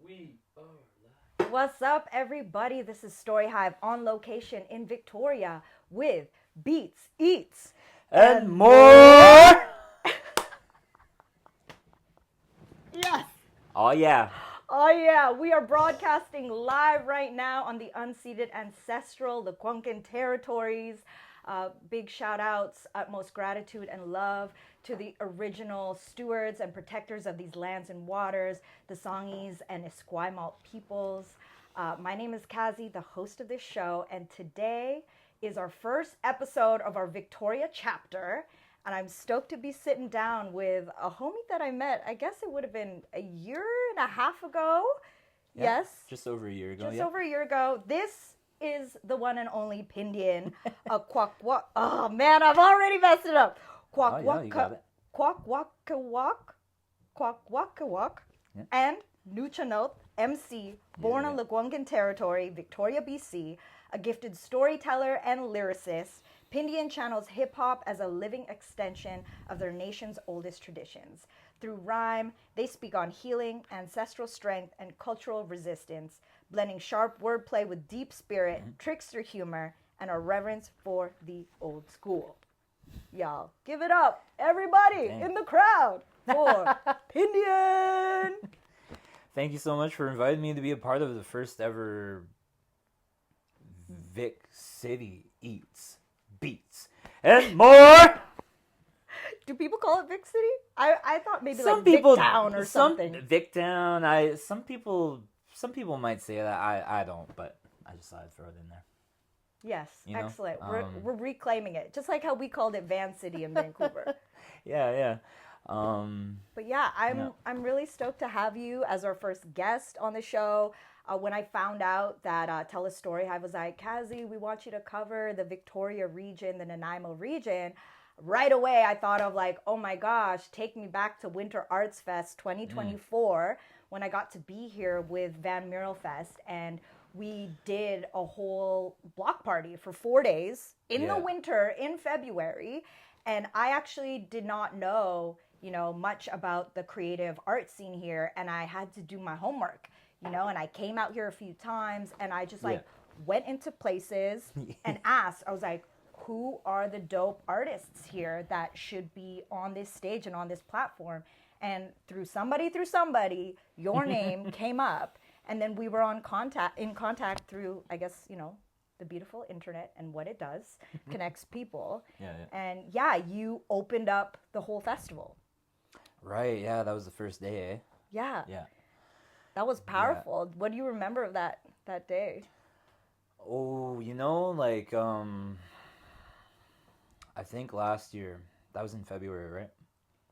We are live. What's up, everybody? This is StoryHive on location in Victoria with Beats, Eats, and more. Yes. Oh yeah. Oh yeah, we are broadcasting live right now on the unceded ancestral, the ʼwakw territories. Big shout outs, utmost gratitude and love to the original stewards and protectors of these lands and waters, the Songhees and Esquimalt peoples. My name is Kazi, the host of this show, and today is our first episode of our Victoria chapter. And I'm stoked to be sitting down with a homie that I met, I guess it would have been a year and a half ago. Yeah, Yes. Just over a year ago. Just over a year ago. This is the one and only PINDN, a Kwakwa. Oh man, I've already messed it up. Kwakwa, Yeah. and Nuu-Cha-Nulth MC, born on the ʼwakw territory, Victoria, BC, a gifted storyteller and lyricist. PINDN channels hip-hop as a living extension of their nation's oldest traditions. Through rhyme, they speak on healing, ancestral strength, and cultural resistance, blending sharp wordplay with deep spirit, trickster humor, and a reverence for the old school. Y'all, give it up, everybody in the crowd, for PINDN! Thank you so much for inviting me to be a part of the first ever Vic City Eats, Beats, and more. Do people call it Vic City? I thought maybe Some like people, Vic Town or something. Vic Town. Some people might say that. I don't, but I just thought I'd throw it in there. Yes, You know, excellent. We're reclaiming it, just like how we called it Van City in Vancouver. Yeah. But yeah, I'm really stoked to have you as our first guest on the show. When I found out that TELUS STORYHIVE, I was like, Kazi, we want you to cover the Victoria region, the Nanaimo region. Right away, I thought of like, oh my gosh, take me back to Winter Arts Fest 2024 when I got to be here with Van Mural Fest, and we did a whole block party for 4 days in the winter in February. And I actually did not know, much about the creative art scene here, and I had to do my homework, and I came out here a few times, and I just went into places and asked. I was like, who are the dope artists here that should be on this stage and on this platform? And through somebody, your name came up, and then we were in contact through, I guess, the beautiful internet and what it does, connects people. Yeah. And you opened up the whole festival. Right, yeah, that was the first day, eh? Yeah. Yeah. That was powerful. What do you remember of that day? Oh, I think last year, that was in February, right?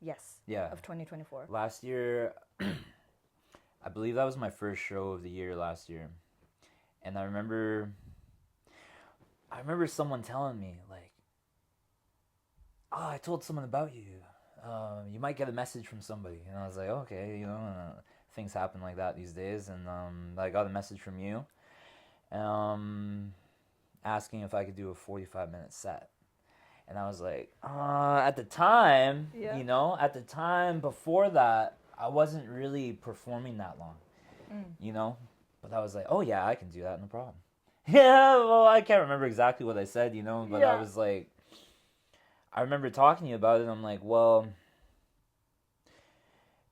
Yes. Yeah. Of 2024. Last year, I believe that was my first show of the year last year. And I remember someone telling me, like, oh, I told someone about you. You might get a message from somebody. And I was like, okay, things happen like that these days. And I got a message from you asking if I could do a 45-minute set. And I was like, at the time, at the time before that, I wasn't really performing that long, But I was like, oh, yeah, I can do that, no problem. Yeah, well, I can't remember exactly what I said, but I was like, I remember talking to you about it. I'm like, well,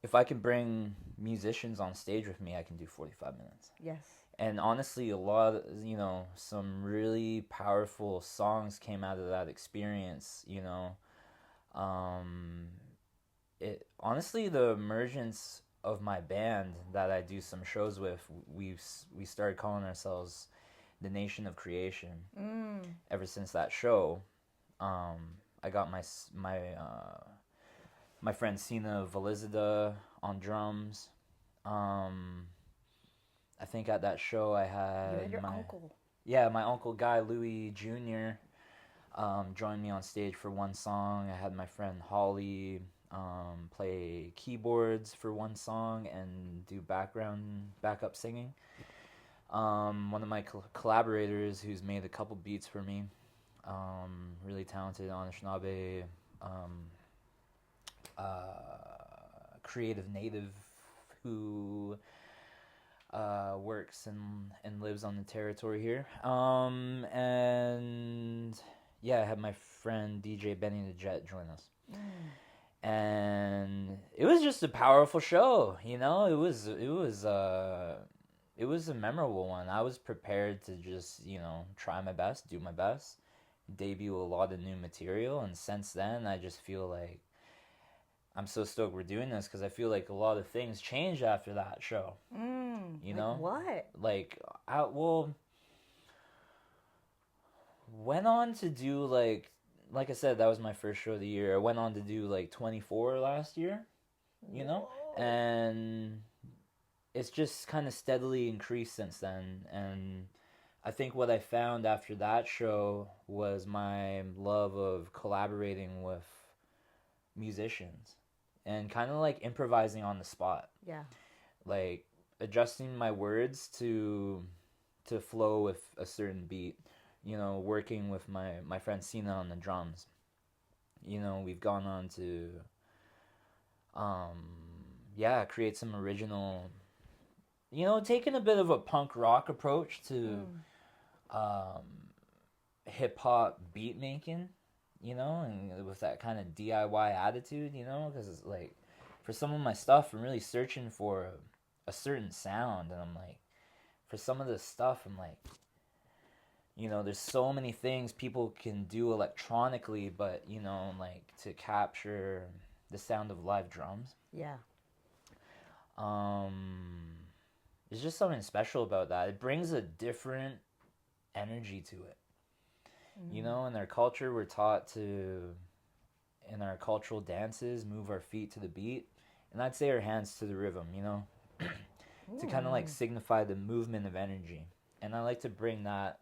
if I can bring musicians on stage with me, I can do 45 minutes. Yes. And honestly, a lot of, some really powerful songs came out of that experience, Honestly, the emergence of my band that I do some shows with, we started calling ourselves the Nation of Creation. Ever since that show, I got my friend Sina Valizada on drums. I think at that show I had your uncle. Yeah, my uncle Guy Louis Jr. Joined me on stage for one song. I had my friend Holly play keyboards for one song and do backup singing. One of my collaborators who's made a couple beats for me, really talented Anishinaabe, creative native who works and lives on the territory here. And yeah, I had my friend DJ Benny the Jet join us. And it was just a powerful show, you know. It was a memorable one. I was prepared to just, you know, try my best, do my best, debut a lot of new material. And since then, I just feel like I'm so stoked we're doing this, because I feel like a lot of things changed after that show. You know? What? Like, went on to do, like I said, that was my first show of the year. I went on to do, like, 24 last year, you know? Whoa. And it's just kind of steadily increased since then. And I think what I found after that show was my love of collaborating with musicians and kind of like improvising on the spot. Yeah. Like adjusting my words to flow with a certain beat. You know, working with my friend Sina on the drums. You know, we've gone on to create some original, you know, taking a bit of a punk rock approach to hip hop beat making, you know, and with that kind of DIY attitude, you know, because it's like for some of my stuff, I'm really searching for a certain sound, and I'm like, for some of this stuff, I'm like, you know, there's so many things people can do electronically, but, you know, like to capture the sound of live drums. Yeah. There's just something special about that. It brings a different energy to it. You know, in our culture, we're taught to, in our cultural dances, move our feet to the beat, and I'd say our hands to the rhythm, you know, to kind of like signify the movement of energy. And I like to bring that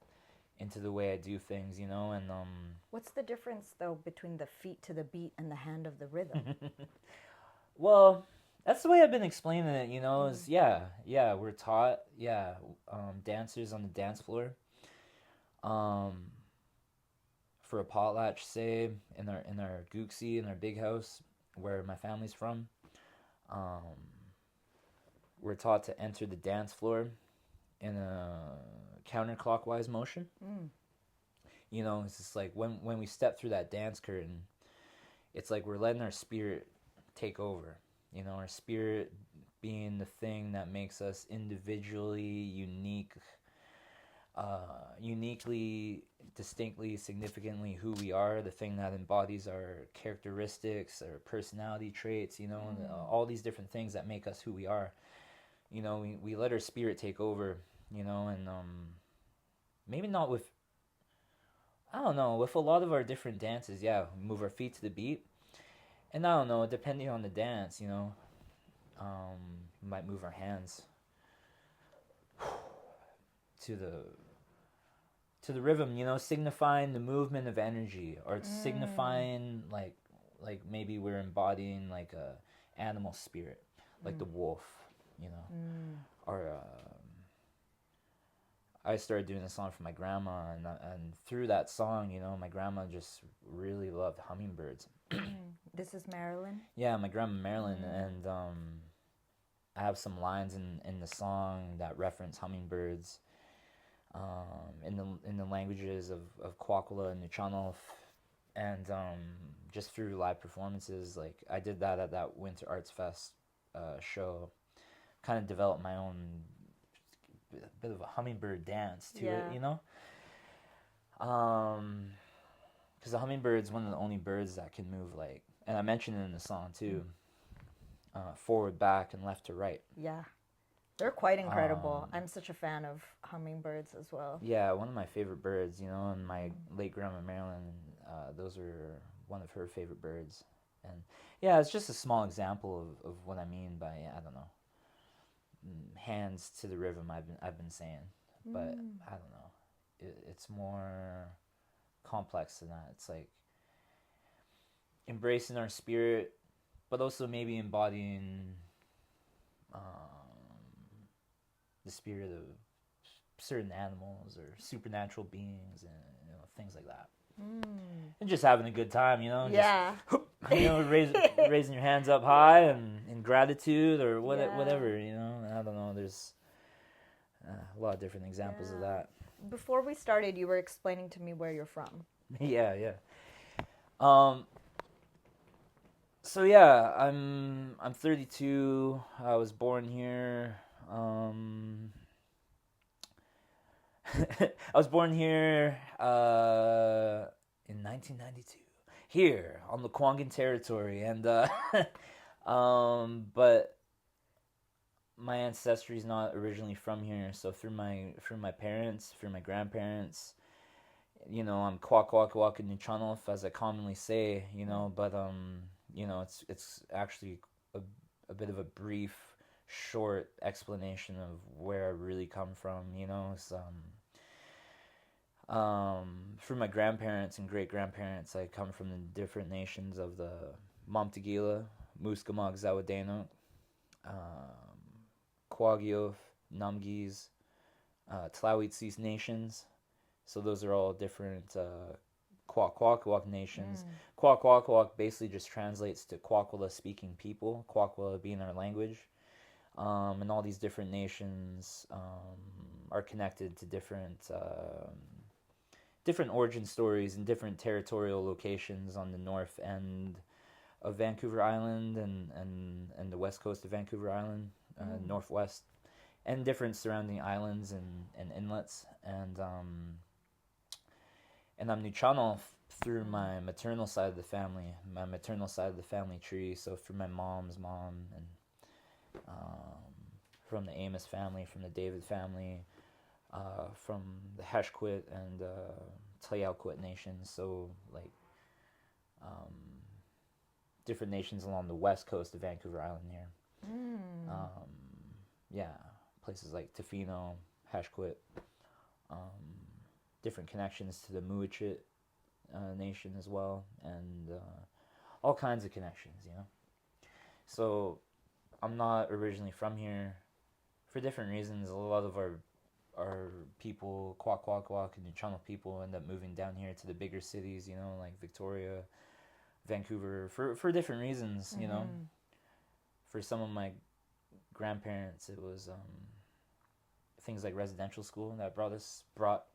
into the way I do things, you know. And what's the difference though between the feet to the beat and the hand of the rhythm? Well, that's the way I've been explaining it, you know. Is we're taught dancers on the dance floor for a potlatch, say in our gooksy, in our big house where my family's from, we're taught to enter the dance floor in a counterclockwise motion. You know, it's just like when we step through that dance curtain, it's like we're letting our spirit take over. You know, our spirit being the thing that makes us individually unique, uniquely, distinctly, significantly who we are, the thing that embodies our characteristics, our personality traits, you know, and all these different things that make us who we are. You know, we let our spirit take over, you know, and maybe not with, I don't know, with a lot of our different dances, we move our feet to the beat. And I don't know, depending on the dance, you know, we might move our hands to the rhythm, you know, signifying the movement of energy, or signifying like maybe we're embodying like a animal spirit, like the wolf, you know, or I started doing a song for my grandma, and through that song, you know, my grandma just really loved hummingbirds. This is Marilyn? Yeah, my grandma Marilyn, and I have some lines in the song that reference hummingbirds, in the languages of Kwakwa and Nuu-Cha-Nulth, and just through live performances. Like I did that at that Winter Arts Fest show, kind of developed my own bit of a hummingbird dance to it, you know, because the hummingbird's one of the only birds that can move, like, and I mentioned it in the song too, forward, back, and left to right. Yeah, they're quite incredible. I'm such a fan of hummingbirds as well. Yeah, one of my favorite birds, you know, and my late grandma Marilyn, those are one of her favorite birds. And yeah, it's just a small example of what I mean by, I don't know, hands to the rhythm. I've been saying, but I don't know, it's more complex than that. It's like embracing our spirit, but also maybe embodying the spirit of certain animals or supernatural beings, and you know, things like that. And just having a good time, you know. Yeah. Just, you know, raising your hands up high and in gratitude or whatever, you know. I don't know. There's A lot of different examples of that. Before we started, you were explaining to me where you're from. Yeah. So yeah, I'm 32. I was born here. I was born here in 1992, here on the ʼwakw territory, and but my ancestry is not originally from here. So through my parents, through my grandparents, you know, I'm Kwakwa Nuu-Cha-Nulth, as I commonly say, you know, but you know, it's actually a bit of a brief, short explanation of where I really come from, you know. It's, through my grandparents and great-grandparents, I come from the different nations of the Mamtagila, Muskamag Zawadeno, Kwagyof, Namgis, Tlawitsis nations. So those are all different Kwakwa nations. Kwakwa basically just translates to Kwakwala-speaking people, Kwakwa being our language. And all these different nations are connected to different origin stories and different territorial locations on the north end of Vancouver Island and the west coast of Vancouver Island, northwest, and different surrounding islands and inlets. And I'm Nuu-Cha-Nulth through my maternal side of the family, tree. So through my mom's mom, and from the Amos family, from the David family, from the Heshquit and Tlayalquit nations. So like different nations along the west coast of Vancouver Island here. Yeah, places like Tofino, Heshquit, different connections to the Nuu-Cha-Nulth nation as well, and all kinds of connections, you know. So I'm not originally from here for different reasons. A lot of our people, Kwakwa and Nuu-Cha-Nulth people, end up moving down here to the bigger cities, you know, like Victoria, Vancouver, for different reasons, you know. For some of my grandparents, it was things like residential school that brought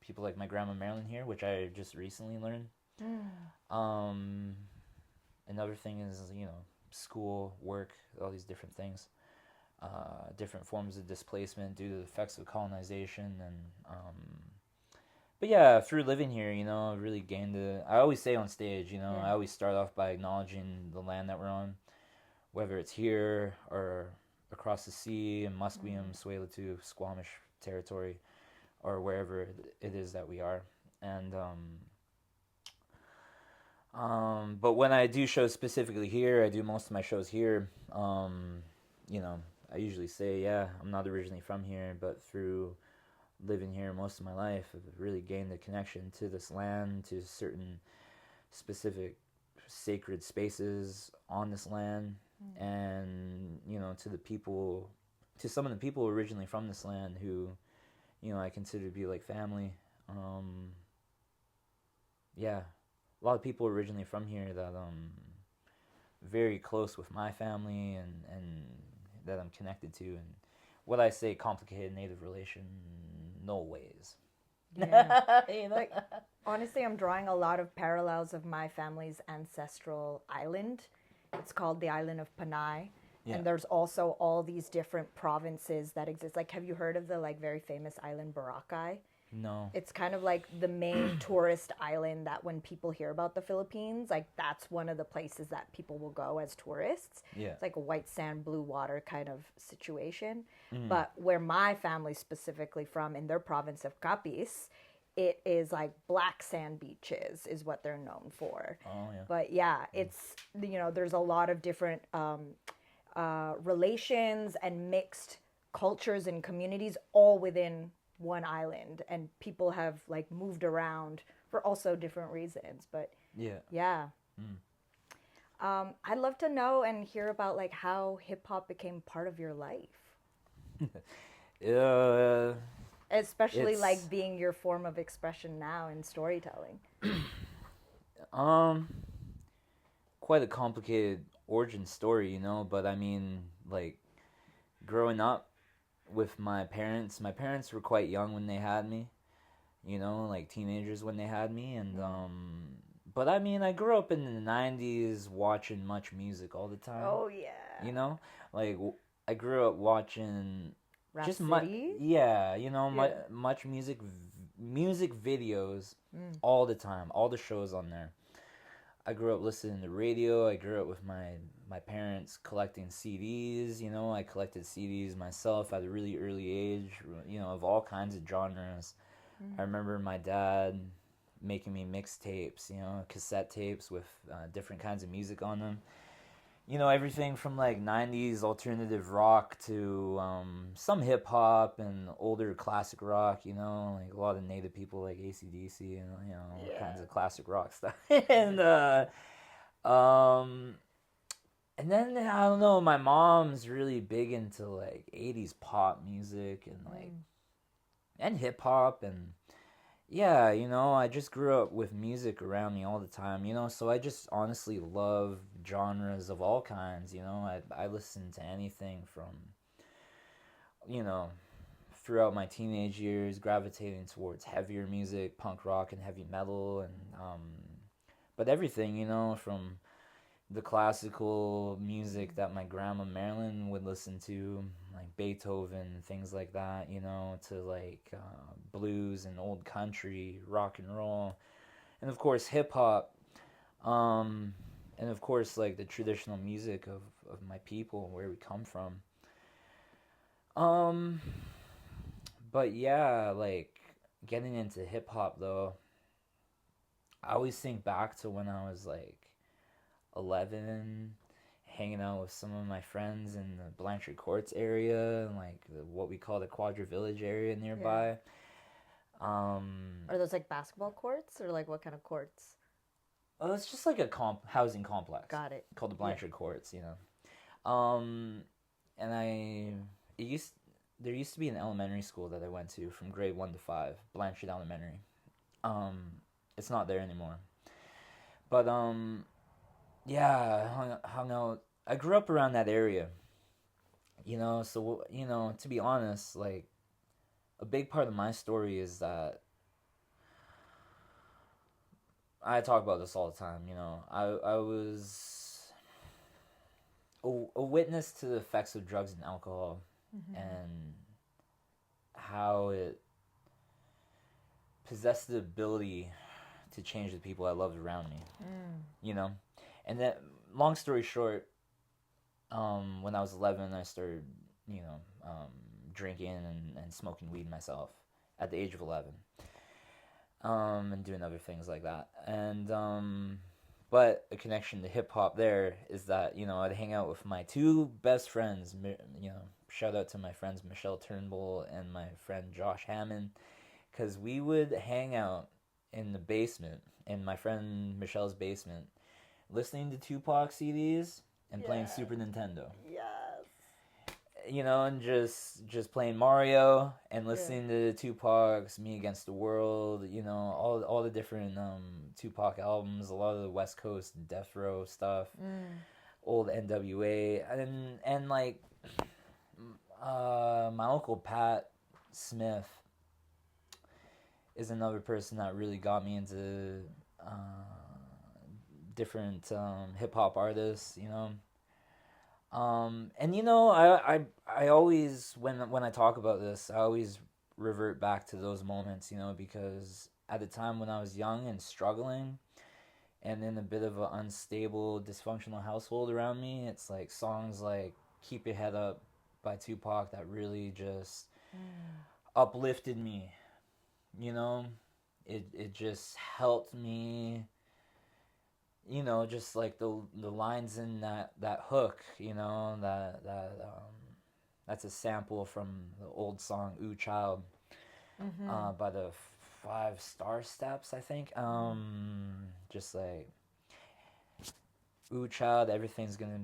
people like my grandma Marilyn here, which I just recently learned. Another thing is, you know, school, work, all these different things. Different forms of displacement due to the effects of colonization, and but yeah, through living here, you know, I really gained I always say on stage, you know, I always start off by acknowledging the land that we're on, whether it's here or across the sea in Musqueam, Tsleil-Waututh, Squamish territory, or wherever it is that we are. And but when I do shows specifically here, I do most of my shows here. You know, I usually say, yeah, I'm not originally from here, but through living here most of my life, I've really gained a connection to this land, to certain specific sacred spaces on this land, and, you know, to some of the people originally from this land who, you know, I consider to be like family. Yeah, a lot of people originally from here that very close with my family, and that I'm connected to, and what I say, complicated native relation, no ways. Yeah. You know? Like, honestly, I'm drawing a lot of parallels of my family's ancestral island. It's called the island of Panay. Yeah. And there's also all these different provinces that exist. Like, have you heard of the very famous island Boracay? No. It's kind of like the main tourist island that when people hear about the Philippines, that's one of the places that people will go as tourists. Yeah. It's like a white sand, blue water kind of situation. But where my family's specifically from, in their province of Capiz, it is like black sand beaches is what they're known for. Oh, yeah. But yeah, it's, you know, there's a lot of different relations and mixed cultures and communities all within one island, and people have moved around for also different reasons. But yeah. I'd love to know and hear about how hip-hop became part of your life. Especially being your form of expression now in storytelling. Quite a complicated origin story, you know, but I mean, growing up, with my parents. My parents were quite young when they had me, you know, like teenagers when they had me. And but I mean, I grew up in the 90s watching much music all the time. Oh yeah. You know, like I grew up watching just Rhapsody? you know, much music videos all the time, all the shows on there. I grew up listening to radio. I grew up with my parents collecting CDs. You know, I collected CDs myself at a really early age, you know, of all kinds of genres. I remember my dad making me mixtapes, you know, cassette tapes with different kinds of music on them. You know, everything from like 90s alternative rock to some hip hop and older classic rock, you know, like a lot of Native people like AC/DC and, you know, all kinds of classic rock stuff. And then I don't know, my mom's really big into like 80s pop music and like and hip hop. And yeah, you know, I just grew up with music around me all the time, you know, so I just honestly love genres of all kinds, you know. I listen to anything from, you know, throughout my teenage years, gravitating towards heavier music, punk rock and heavy metal, and but everything, you know, from the classical music that my grandma Marilyn would listen to, like Beethoven, things like that, you know, to like blues and old country, rock and roll, and of course hip hop, and of course like the traditional music of my people, where we come from. But yeah, like getting into hip hop though, I always think back to when I was like 11, hanging out with some of my friends in the Blanchard Courts area and like what we call the Quadra Village area nearby. Are those like basketball courts or like what kind of courts? Oh, it's just like a housing complex. Got it. Called the Blanchard Courts, you know. And there used to be an elementary school that I went to from grade 1 to 5, Blanchard Elementary. It's not there anymore. But yeah, I hung out. I grew up around that area, you know, so, you know, to be honest, like, a big part of my story is that I talk about this all the time, you know. I was a witness to the effects of drugs and alcohol and how it possessed the ability to change the people I loved around me, you know. And then, long story short, when I was 11, I started, you know, drinking and smoking weed myself at the age of 11, and doing other things like that. And but a connection to hip hop there is that, you know, I'd hang out with my two best friends. You know, shout out to my friends Michelle Turnbull and my friend Josh Hammond, because we would hang out in the basement, in my friend Michelle's basement, listening to Tupac CDs and playing Super Nintendo. Yes. You know, and just playing Mario and listening to Tupac's Me Against the World, you know, all the different Tupac albums, a lot of the West Coast Death Row stuff, old NWA, and like my uncle Pat Smith is another person that really got me into different hip hop artists, you know. And you know, I always, when I talk about this, I always revert back to those moments, you know, because at the time when I was young and struggling and in a bit of an unstable, dysfunctional household around me, it's like songs like Keep Your Head Up by Tupac that really just uplifted me, you know. It just helped me, you know, just like the lines in that hook, you know, that's a sample from the old song Ooh Child, by the 5 Star Steps, I think. Just like, ooh child, everything's gonna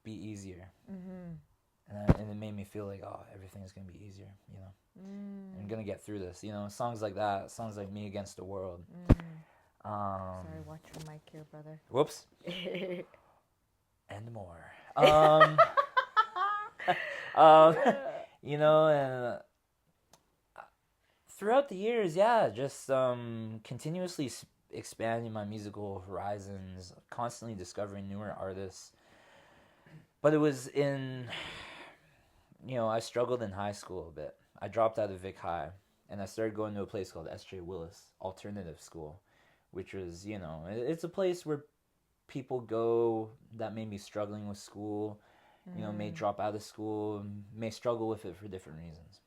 be easier. And it made me feel like, oh, everything's gonna be easier, you know. I'm gonna get through this, you know. Songs like that, songs like Me Against the World. Sorry, watch your mic here, brother. Whoops. And more. you know, and throughout the years, yeah, just continuously expanding my musical horizons, constantly discovering newer artists. But it was I struggled in high school a bit. I dropped out of Vic High, and I started going to a place called S.J. Willis Alternative School, which was, it's a place where people go that may be struggling with school, may drop out of school, may struggle with it for different reasons.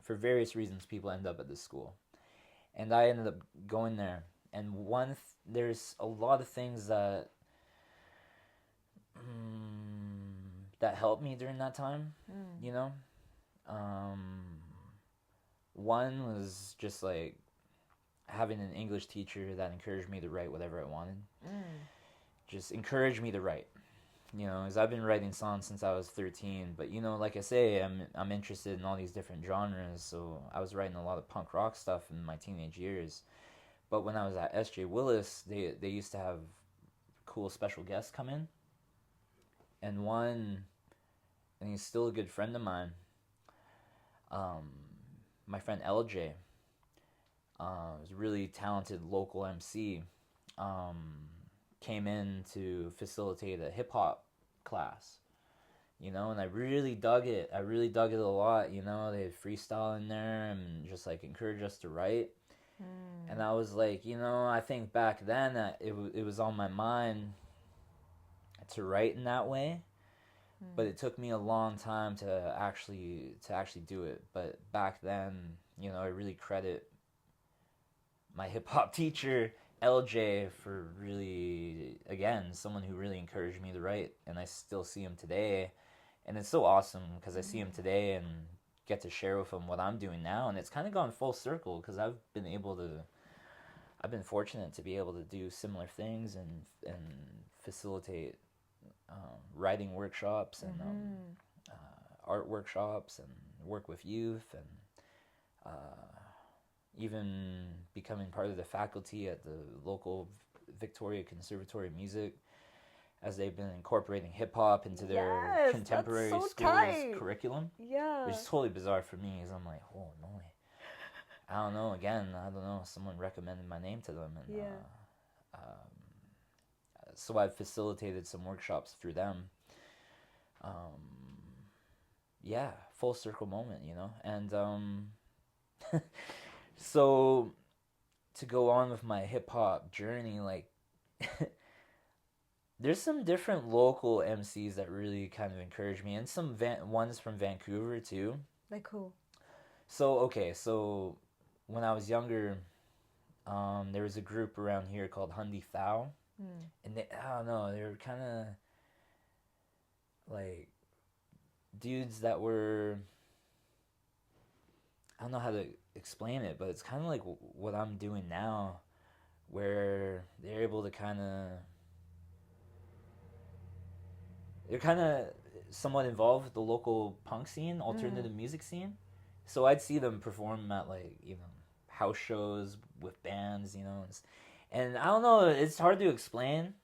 For various reasons, people end up at this school. And I ended up going there. And there's a lot of things that that helped me during that time, one was just like having an English teacher that encouraged me to write whatever I wanted. Just encouraged me to write, because I've been writing songs since I was 13. But like I say, I'm interested in all these different genres. So I was writing a lot of punk rock stuff in my teenage years. But when I was at S.J. Willis, they used to have cool special guests come in. And he's still a good friend of mine, my friend LJ, was a really talented local MC, came in to facilitate a hip-hop class, and I really dug it. I really dug it a lot, They had freestyle in there and just, like, encouraged us to write. And I was like, I think back then that it was on my mind to write in that way. But it took me a long time to actually do it. But back then, I really credit my hip-hop teacher, LJ, for really, again, someone who really encouraged me to write. And I still see him today. And it's so awesome because I see him today and get to share with him what I'm doing now. And it's kind of gone full circle because I've been fortunate to be able to do similar things and facilitate writing workshops and art workshops and work with youth and even becoming part of the faculty at the local Victoria Conservatory of Music, as they've been incorporating hip-hop into their contemporary schools curriculum. Yeah. Which is totally bizarre for me, because I'm like, oh, no way. I don't know, someone recommended my name to them. And, so I've facilitated some workshops through them. Full circle moment, And so to go on with my hip-hop journey, like, there's some different local MCs that really kind of encourage me, and some ones from Vancouver too. Like who? So when I was younger, there was a group around here called Hundi Thou. And I don't know, they were kind of like dudes that were, I don't know how to explain it, but it's kind of like what I'm doing now, where they're able to they're kind of somewhat involved with the local punk scene, alternative music scene. So I'd see them perform at, like, house shows with bands, and I don't know, it's hard to explain,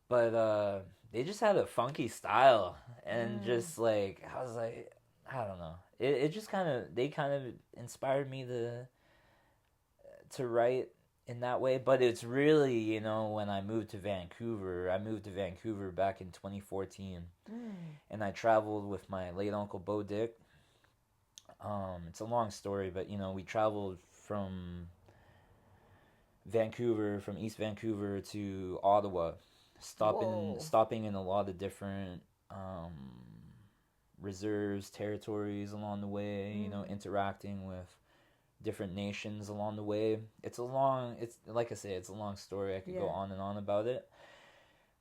but they just had a funky style, and just like, I was like, I don't know, it just they kind of inspired me to write in that way. But it's really, when I moved to Vancouver back in 2014, and I traveled with my late uncle Bo Dick. It's a long story, but we traveled from East Vancouver to Ottawa, stopping in a lot of different reserves, territories along the way, interacting with different nations along the way. It's like I say, it's a long story. I could go on and on about it.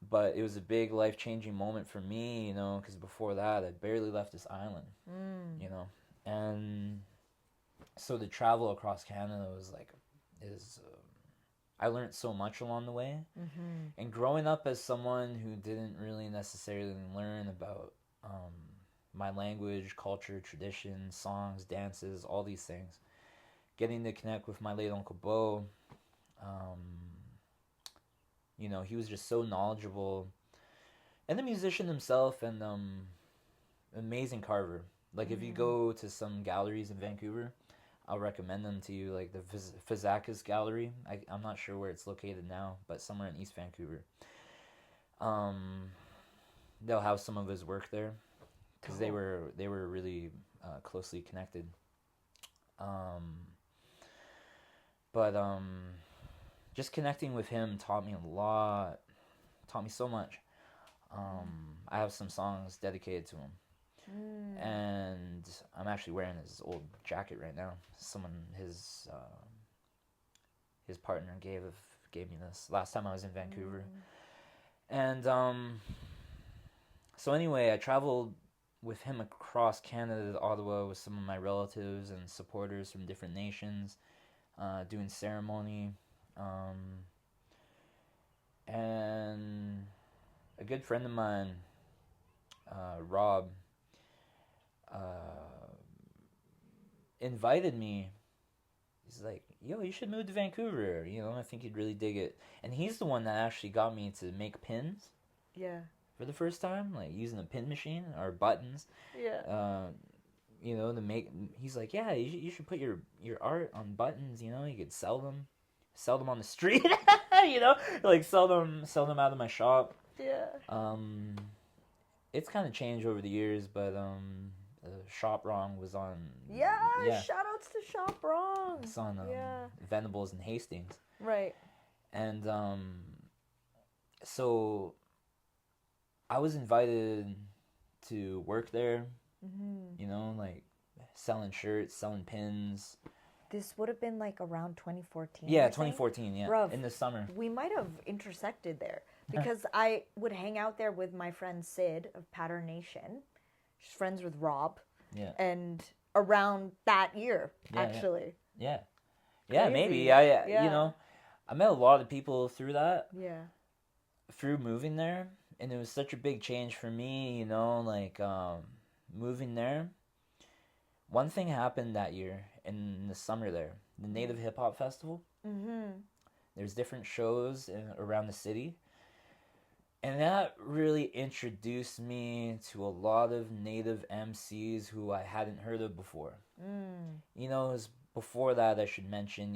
But it was a big life-changing moment for me, because before that, I barely left this island, And so to travel across Canada I learned so much along the way. And growing up as someone who didn't really necessarily learn about my language, culture, tradition, songs, dances, all these things, getting to connect with my late Uncle Bo, he was just so knowledgeable, and a musician himself, and amazing carver. Like, if you go to some galleries in Vancouver, I'll recommend them to you, like the Fazakas Gallery. I'm not sure where it's located now, but somewhere in East Vancouver. They'll have some of his work there, because they were really closely connected. But just connecting with him taught me a lot, taught me so much. I have some songs dedicated to him. And I'm actually wearing his old jacket right now. His partner gave me this last time I was in Vancouver. And so anyway, I traveled with him across Canada to Ottawa with some of my relatives and supporters from different nations, doing ceremony. And a good friend of mine, Rob, invited me. He's like, yo, you should move to Vancouver. I think you'd really dig it. And he's the one that actually got me to make pins. Yeah. For the first time, like using a pin machine or buttons. Yeah. To make. He's like, yeah, you should put your art on buttons. You could sell them on the street. Like sell them out of my shop. Yeah. It's kind of changed over the years, but Shop Wrong was on. Yeah, shout outs to Shop Wrong. It's on Venables and Hastings. Right. And so I was invited to work there. Like selling shirts, selling pins. This would have been like around 2014. Yeah, 2014. Yeah, Bruv, in the summer. We might have intersected there because I would hang out there with my friend Sid of Pattern Nation. She's friends with Rob. Yeah. And around that year, actually. Yeah. Yeah, maybe. I met a lot of people through that. Yeah. Through moving there, and it was such a big change for me. Moving there. One thing happened that year in the summer there, the Native Hip Hop Festival. There's different shows around the city. And that really introduced me to a lot of Native MCs who I hadn't heard of before. It was before that, I should mention,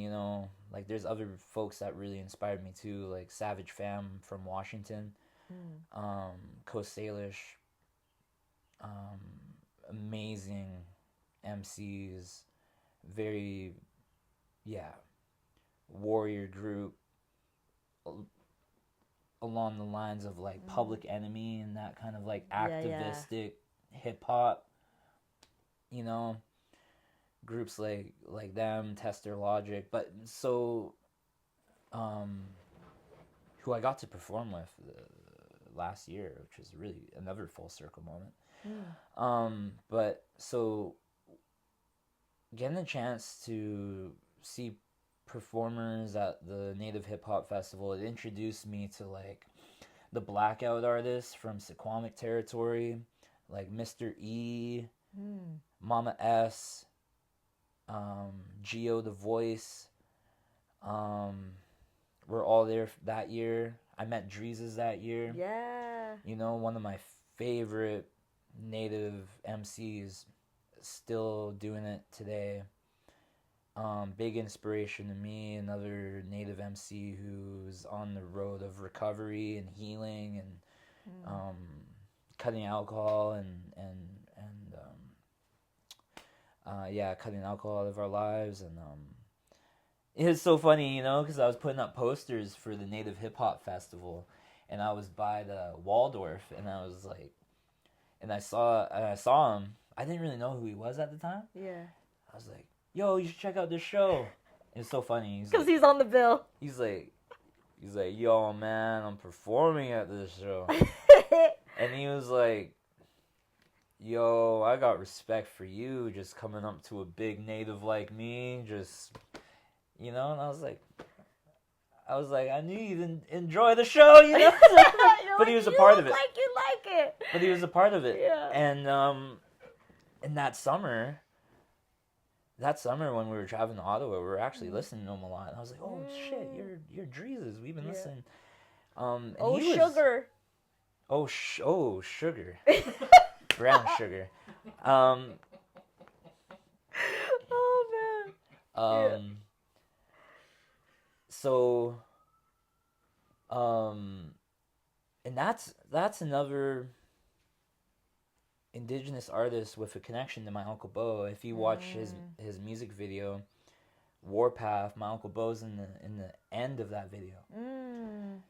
like there's other folks that really inspired me too, like Savage Fam from Washington, Coast Salish, amazing MCs, very, warrior group, along the lines of like Public Enemy and that kind of like activistic hip hop, groups like them, Tester Logic, but so who I got to perform with last year, which is really another full circle moment. But so getting a chance to see performers at the Native Hip Hop Festival, it introduced me to like the Blackout artists from Sequamic territory, like Mr. E, Mama S, Geo the Voice. We're all there that year. I met Dreezes that year. Yeah. One of my favorite Native MCs, still doing it today. Big inspiration to me, another Native MC who's on the road of recovery and healing and cutting alcohol and cutting alcohol out of our lives. And it's so funny, because I was putting up posters for the Native Hip Hop Festival, and I was by the Waldorf, and I was like, and I saw him. I didn't really know who he was at the time. Yeah. I was like, yo, you should check out this show. It's so funny. Because he's on the bill. He's like, yo, man, I'm performing at this show. And he was like, yo, I got respect for you just coming up to a big Native like me. Just, and I was like, I knew you didn't enjoy the show, But he was a part of it. Like you like it. But he was a part of it. Yeah. And in that summer when we were traveling to Ottawa, we were actually listening to him a lot. And I was like, oh shit, you're Dreezes. We've been listening. Sugar. Sugar. Brown sugar. So, and that's another indigenous artist with a connection to my Uncle Bo. If you watch his music video, Warpath, my Uncle Bo's in the end of that video.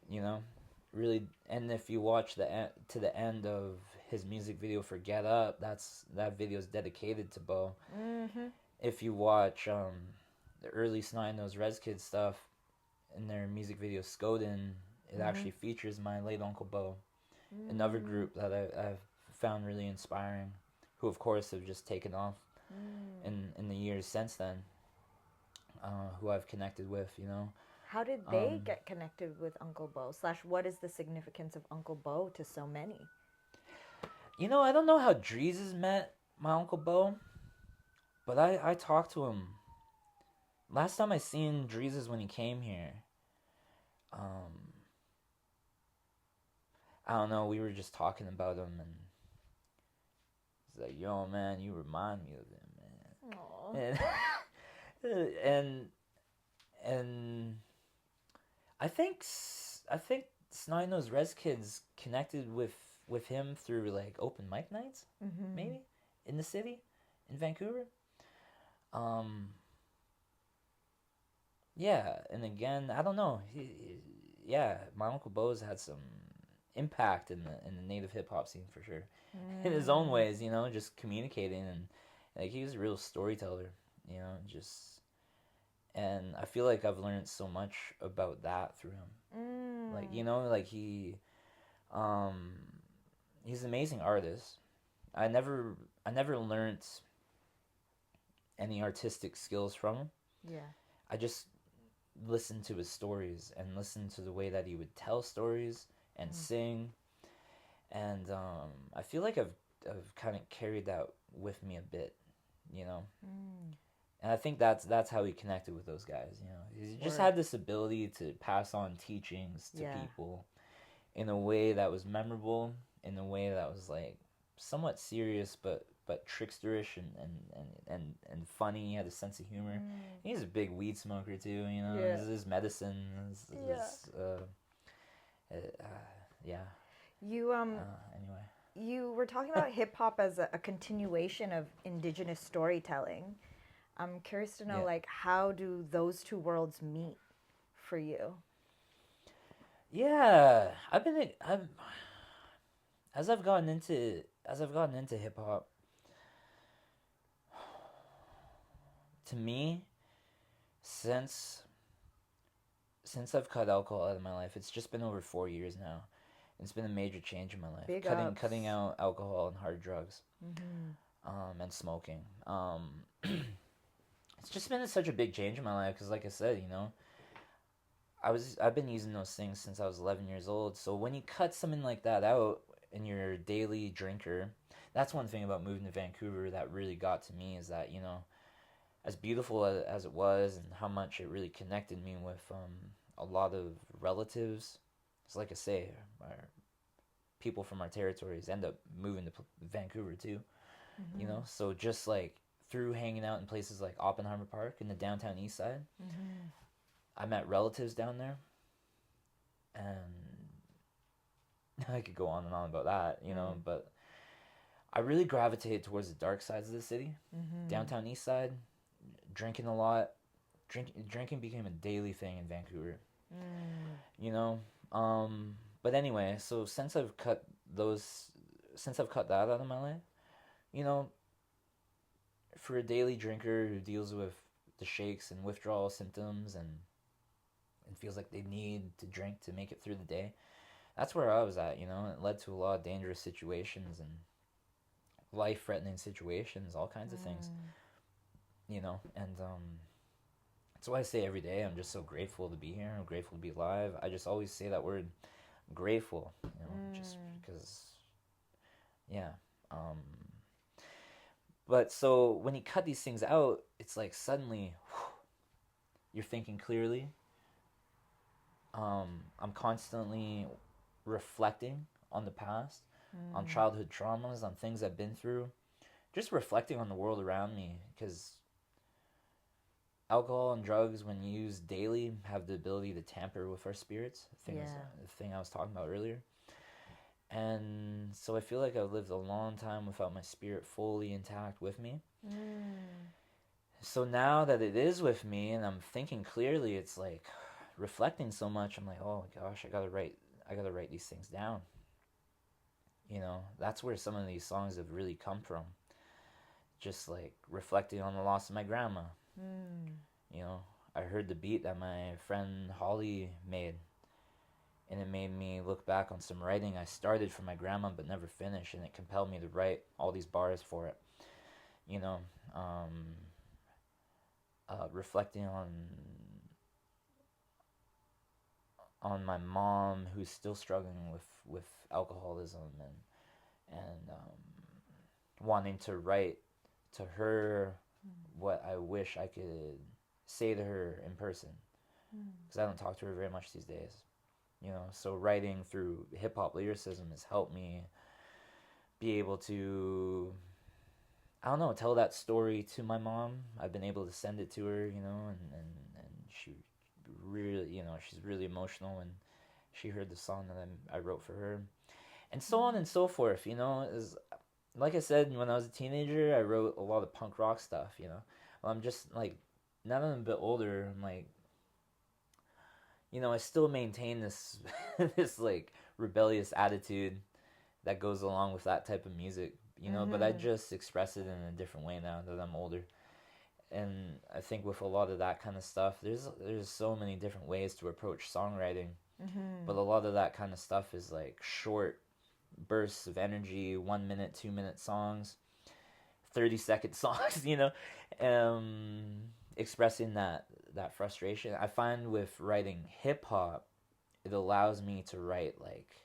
You know, really. And if you watch to the end of his music video for Get Up, that video is dedicated to Bo. If you watch the early Snide-Nosed Rez Kid stuff in their music video Skoden, it actually features my late Uncle Bo. Another group that I've found really inspiring, who of course have just taken off in the years since then, who I've connected with, you know. How did they get connected with Uncle Bo? / what is the significance of Uncle Bo to so many? You know, I don't know how Dreezes met my Uncle Bo, but I talked to him. Last time I seen Dreezes when he came here, I don't know, we were just talking about him, and he's like, yo, man, you remind me of him, man. And I think Snide-Nosed Rez Kids connected with him through like open mic nights, maybe in the city, in Vancouver. Yeah, and again, I don't know. My Uncle Bo's had some impact in the native hip hop scene for sure, in his own ways, you know, just communicating, and like he was a real storyteller, you know, and I feel like I've learned so much about that through him. Like, you know, like he's an amazing artist. I never learned any artistic skills from him. Yeah. I just listened to his stories and listened to the way that he would tell stories and sing. And I feel like I've kind of carried that with me a bit, you know. And I think that's how he connected with those guys, you know. He just had this ability to pass on teachings to people in a way that was memorable, in a way that was like somewhat serious but tricksterish and funny. He had a sense of humor. He's a big weed smoker too, you know. His medicine. Anyway. You were talking about hip hop as a continuation of indigenous storytelling. I'm curious to know, like, how do those two worlds meet for you? Yeah, as I've gotten into hip hop, to me, since I've cut alcohol out of my life, it's just been over 4 years now. It's been a major change in my life. Cutting out alcohol and hard drugs, and smoking. It's just been such a big change in my life because, like I said, you know, I've been using those things since I was 11 years old. So when you cut something like that out and you're a daily drinker, that's one thing about moving to Vancouver that really got to me, is that, you know, as beautiful as it was and how much it really connected me with a lot of relatives. It's like I say, our people from our territories end up moving to Vancouver too, you know. So just like through hanging out in places like Oppenheimer Park in the downtown east side, I met relatives down there, and I could go on and on about that, you know, but I really gravitated towards the dark sides of the city, downtown east side, drinking a lot. Drinking became a daily thing in Vancouver, you know. But anyway, so since I've cut that out of my life, you know, for a daily drinker who deals with the shakes and withdrawal symptoms and feels like they need to drink to make it through the day, that's where I was at, you know. It led to a lot of dangerous situations and life-threatening situations, all kinds of things, you know. And that's why I say every day I'm just so grateful to be here. I'm grateful to be alive. I just always say that word, grateful, you know, just because, yeah. But so when you cut these things out, it's like suddenly you're thinking clearly. I'm constantly reflecting on the past, on childhood traumas, on things I've been through, just reflecting on the world around me, because alcohol and drugs, when used daily, have the ability to tamper with our spirits. The thing I was talking about earlier. And so I feel like I've lived a long time without my spirit fully intact with me. So now that it is with me and I'm thinking clearly, it's like reflecting so much. I'm like, oh my gosh, I gotta write these things down. You know, that's where some of these songs have really come from. Just like reflecting on the loss of my grandma. You know, I heard the beat that my friend Holly made, and it made me look back on some writing I started for my grandma but never finished, and it compelled me to write all these bars for it. You know, reflecting on my mom, who's still struggling with alcoholism, and wanting to write to her what I wish I could say to her in person, because I don't talk to her very much these days. You know, so writing through hip-hop lyricism has helped me be able to, I don't know, tell that story to my mom. I've been able to send it to her, you know, and she really, you know, she's really emotional when she heard the song that I wrote for her, and so on and so forth. You know, like I said, when I was a teenager, I wrote a lot of punk rock stuff, you know. Well, I'm just like, now that I'm a bit older, I'm like, you know, I still maintain this this like rebellious attitude that goes along with that type of music, you know, but I just express it in a different way now that I'm older. And I think with a lot of that kind of stuff, there's so many different ways to approach songwriting, but a lot of that kind of stuff is like short bursts of energy, 1 minute, 2 minute songs, 30-second songs, you know, expressing that frustration. I find with writing hip hop, it allows me to write like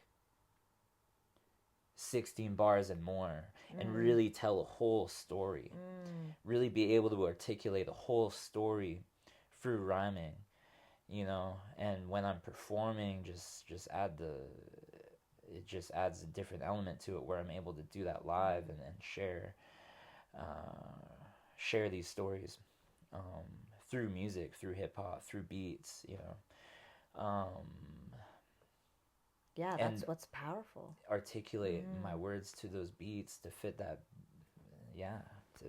16 bars and more, and really tell a whole story, really be able to articulate a whole story through rhyming, you know. And when I'm performing, just it just adds a different element to it, where I'm able to do that live and share these stories through music, through hip hop, through beats, you know. Yeah, that's what's powerful. Articulate my words to those beats to fit that, to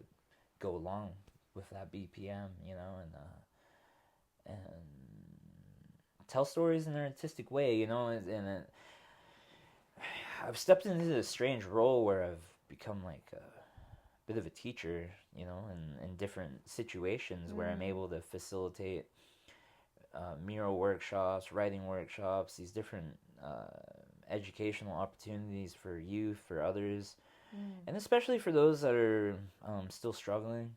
go along with that BPM, you know, and tell stories in an artistic way, you know. And I've stepped into this strange role where I've become like a bit of a teacher, you know, in different situations where I'm able to facilitate mural workshops, writing workshops, these different educational opportunities for youth, for others, and especially for those that are still struggling,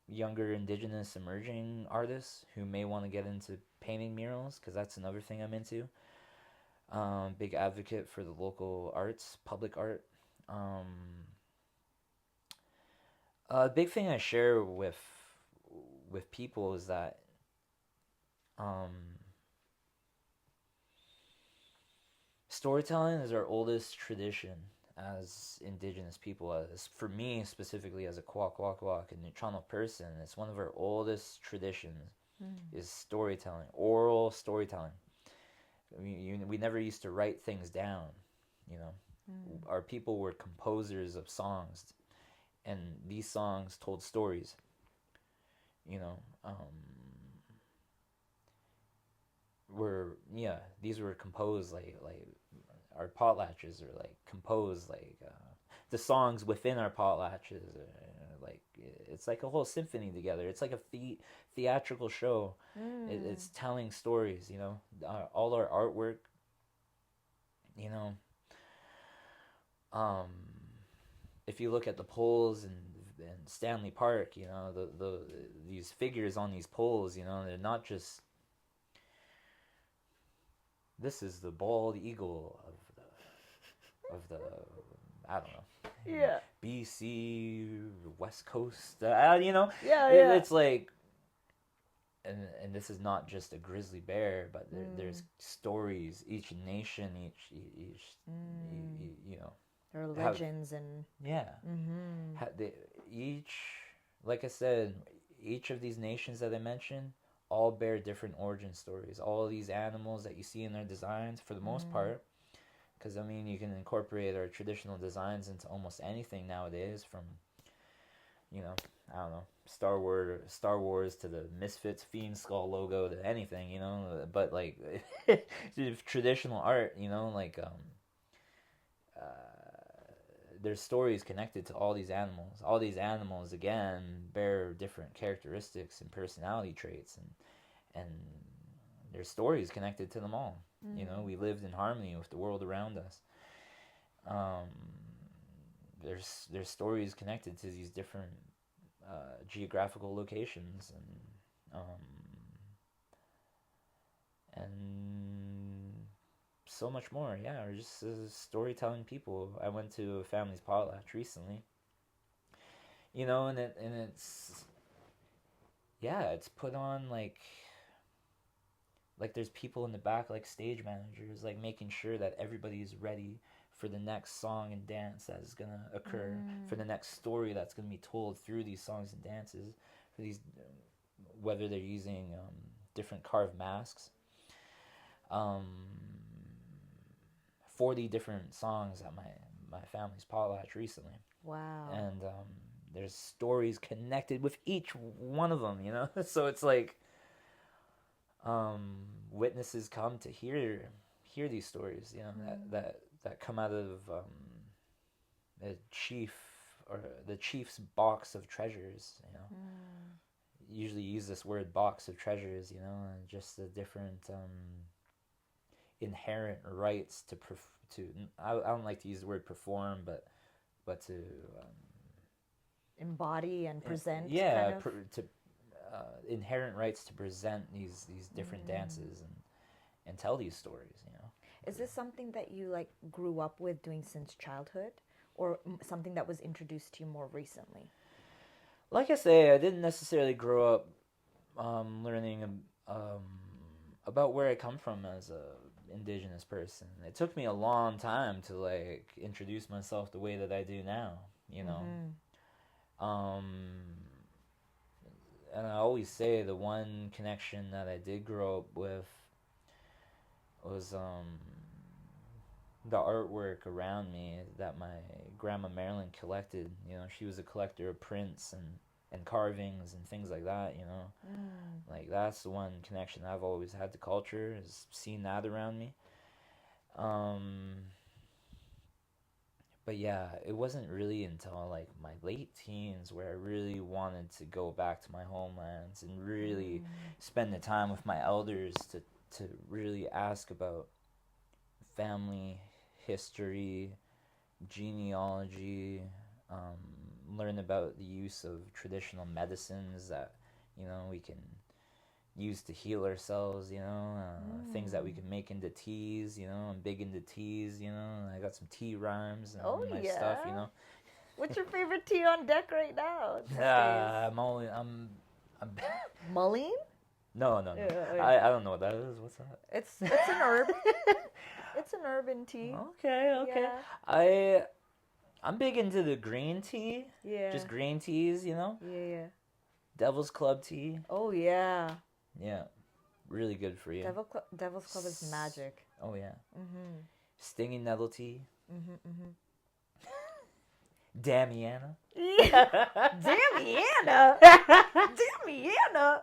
younger indigenous emerging artists who may want to get into painting murals, because that's another thing I'm into. Big advocate for the local arts, public art. A big thing I share with people is that storytelling is our oldest tradition as indigenous people. As for me specifically, as a ʼwakw and Nuu-Cha-Nulth person, it's one of our oldest traditions is storytelling, oral storytelling. We never used to write things down, you know. Our people were composers of songs, and these songs told stories, you know. These were composed like our potlatches are like composed like the songs within our potlatches are like, it's like a whole symphony together. It's like a theatrical show. It's telling stories, you know. All our artwork, you know. If you look at the poles in Stanley Park, you know, these figures on these poles, you know, they're not just, this is the bald eagle of the I don't know, BC West Coast, you know. It's like, and this is not just a grizzly bear, but there's stories. Each nation, each you know, there are legends and each like I said, each of these nations that I mentioned all bear different origin stories. All these animals that you see in their designs, for the most part, because I mean, you can incorporate our traditional designs into almost anything nowadays, from, you know, I don't know, Star Wars to the Misfits Fiend Skull logo to anything, you know. But like traditional art, you know, like there's stories connected to all these animals. All these animals, again, bear different characteristics and personality traits, and there's stories connected to them all. You know, we lived in harmony with the world around us. There's stories connected to these different geographical locations, and so much more. Yeah, we're just storytelling people. I went to a family's potlatch recently, you know, and it's it's put on like there's people in the back, like stage managers, like making sure that everybody is ready for the next song and dance that is gonna occur, for the next story that's gonna be told through these songs and dances, for these, whether they're using different carved masks, 40 different songs at my family's potlatch recently. Wow. And there's stories connected with each one of them, you know. So it's like witnesses come to hear these stories, you know, that come out of the chief's box of treasures, you know. Usually use this word box of treasures, you know, and just the different inherent rights to I don't like to use the word perform, but to embody and present. Yeah, kind of. To inherent rights to present these different dances and tell these stories, you know. Is this something that you like grew up with doing since childhood, or something that was introduced to you more recently? Like I say, I didn't necessarily grow up learning about where I come from as a indigenous person. It took me a long time to like introduce myself the way that I do now, you know. And I always say the one connection that I did grow up with was the artwork around me that my grandma Marilyn collected. You know, she was a collector of prints and carvings and things like that, you know. Like, that's the one connection I've always had to culture, is seeing that around me. But yeah, it wasn't really until like my late teens where I really wanted to go back to my homelands and really spend the time with my elders to really ask about family history, genealogy, learn about the use of traditional medicines that, you know, we can use to heal ourselves, you know, things that we can make into teas, you know. I'm big into teas, you know. I got some tea rhymes and my stuff, you know. What's your favorite tea on deck right now? I'm Mullein? No. I don't know what that is. What's that? It's an herb. It's an urban tea. Okay. Yeah. I'm big into the green tea. Yeah. Just green teas, you know. Yeah. Devil's Club tea. Oh yeah. Yeah, really good for you. Devil's Club is magic. Oh yeah. Stinging nettle tea. Damiana. Yeah. Damiana. Damiana.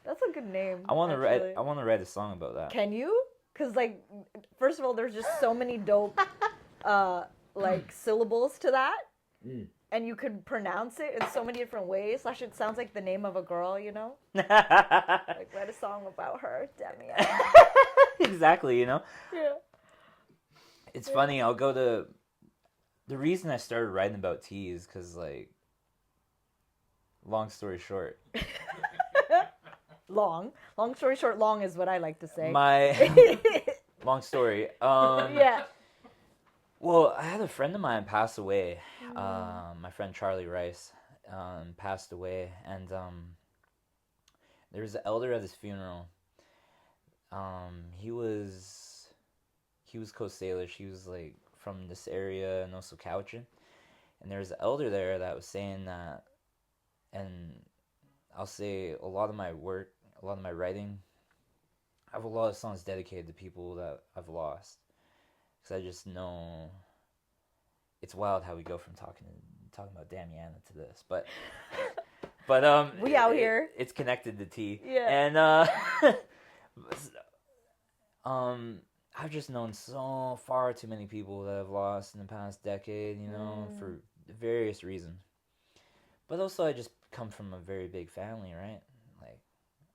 That's a good name. I want to write a song about that. Can you? Because like, first of all, there's just so many dope like syllables to that. And you could pronounce it in so many different ways. Slash, it sounds like the name of a girl, you know? Like, write a song about her, Damiana. Exactly, you know? Yeah. It's funny, I'll go to... The reason I started writing about tea is because, like... Long story short. Long story short, long is what I like to say. Long story. Yeah. Well, I had a friend of mine pass away. My friend Charlie Rice passed away, and there was an elder at his funeral. He was Coast Salish. He was like from this area, and also Cowichan. And there was an elder there that was saying that and I'll say a lot of my work, a lot of my writing, I have a lot of songs dedicated to people that I've lost. Because I just know it's wild how we go from talking about Damiana to this. But we out here. It's connected to tea. Yeah. And I've just known so far too many people that I've lost in the past decade, for various reasons. But also I just come from a very big family, right? Like,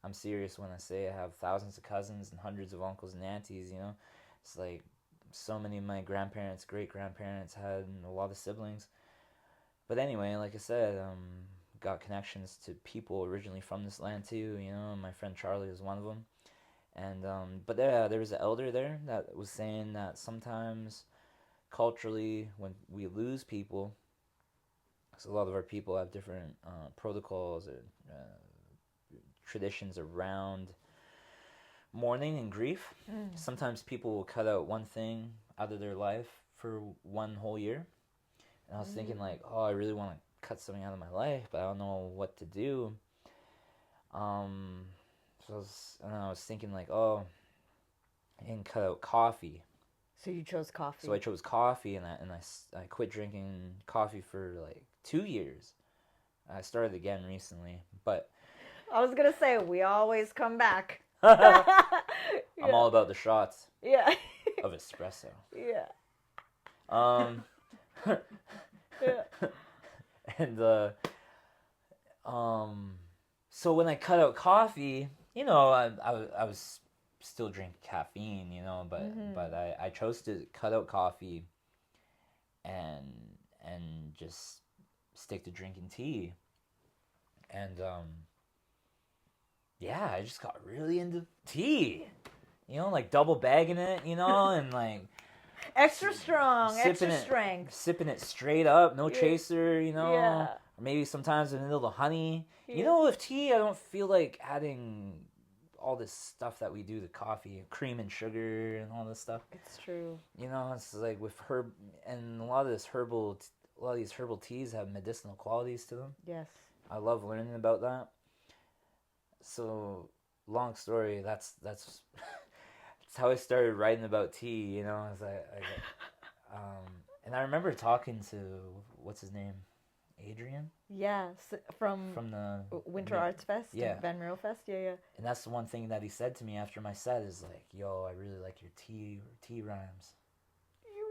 I'm serious when I say I have thousands of cousins and hundreds of uncles and aunties, It's like so many of my grandparents, great-grandparents had a lot of siblings. But anyway, like I said, got connections to people originally from this land too, My friend Charlie was one of them. And but there was an elder there that was saying that sometimes culturally when we lose people, because a lot of our people have different protocols or traditions around mourning and grief. Sometimes people will cut out one thing out of their life for one whole year. And I was thinking like, oh, I really want to cut something out of my life, but I don't know what to do. So I was thinking like, oh, I didn't cut out coffee. So you chose coffee. So I chose coffee, and I quit drinking coffee for like 2 years. I started again recently, but I was gonna say we always come back. I'm all about the shots. Yeah. Of espresso. Yeah. Yeah. And so when I cut out coffee, I was still drinking caffeine, but I chose to cut out coffee and just stick to drinking tea. And yeah, I just got really into tea. Like double bagging it, and like extra strong, extra strength. Sipping it straight up, no chaser, Or maybe sometimes a little honey. Yeah. With tea, I don't feel like adding all this stuff that we do to coffee, cream and sugar and all this stuff. It's true. It's like with herb, and a lot of these herbal teas have medicinal qualities to them. Yes. I love learning about that. So, long story, that's how I started writing about tea, as and I remember talking to, what's his name? Adrian? Yeah, from the Winter Arts Fest, yeah. Van Mierlo Fest, yeah. And that's the one thing that he said to me after my set is like, yo, I really like your tea rhymes.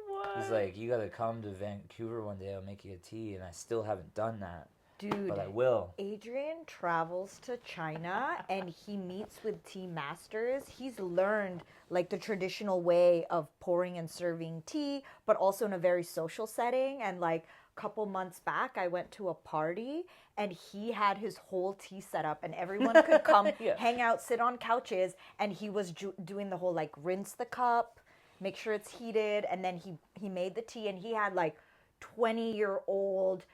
What? He's like, you gotta come to Vancouver one day, I'll make you a tea, and I still haven't done that. Dude, but I will. Adrian travels to China and he meets with tea masters. He's learned like the traditional way of pouring and serving tea, but also in a very social setting. And like a couple months back, I went to a party and he had his whole tea set up and everyone could come hang out, sit on couches. And he was doing the whole like rinse the cup, make sure it's heated. And then he made the tea and he had like 20-year-old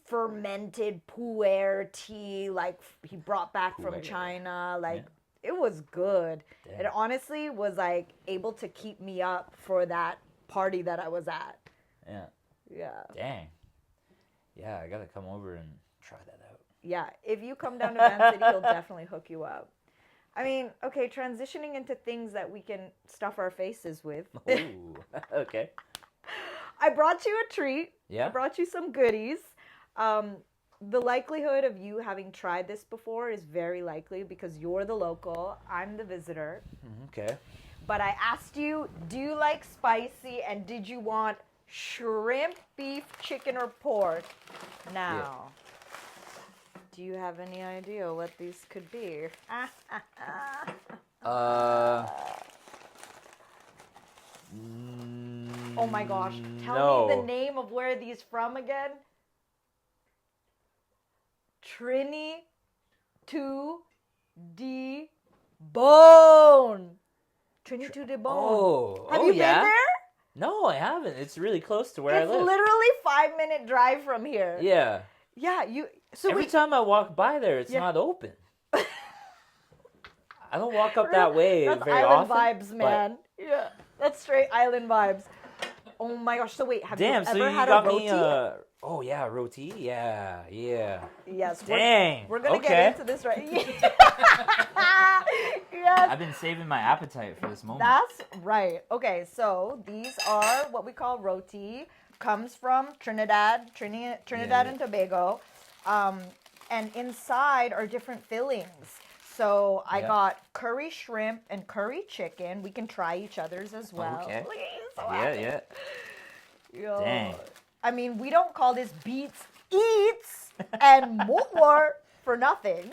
fermented pu'er tea, like he brought back from China. Like it was good. Damn. It honestly was like able to keep me up for that party that I was at. Yeah. Dang. Yeah, I gotta come over and try that out. Yeah, if you come down to Van City, he'll definitely hook you up. I mean, okay, transitioning into things that we can stuff our faces with. Ooh, okay. I brought you a treat. Yeah. I brought you some goodies. The likelihood of you having tried this before is very likely because you're the local, I'm the visitor. Okay. But I asked you, do you like spicy and did you want shrimp, beef, chicken, or pork? Now, do you have any idea what these could be? Oh my gosh, tell me the name of where are these from again? Trini to de Bone. Trini to de Bone. Oh, have you been there? No, I haven't. It's really close to where I live. It's literally 5-minute drive from here. Yeah. Yeah, every time I walk by there, it's not open. I don't walk up that way that's very island often. Vibes, man. Yeah, that's straight island vibes. Oh my gosh! So wait, have Damn, you so ever you had got a roti? me oh yeah, roti? Yeah. Yes. Dang. We're gonna get into this right. Yes. I've been saving my appetite for this moment. That's right. Okay, so these are what we call roti. Comes from Trinidad and Tobago, and inside are different fillings. So I got curry shrimp and curry chicken. We can try each other's as well. Okay. So Yeah. Yo. Dang. I mean, we don't call this beets, eats, and MOARRR for nothing.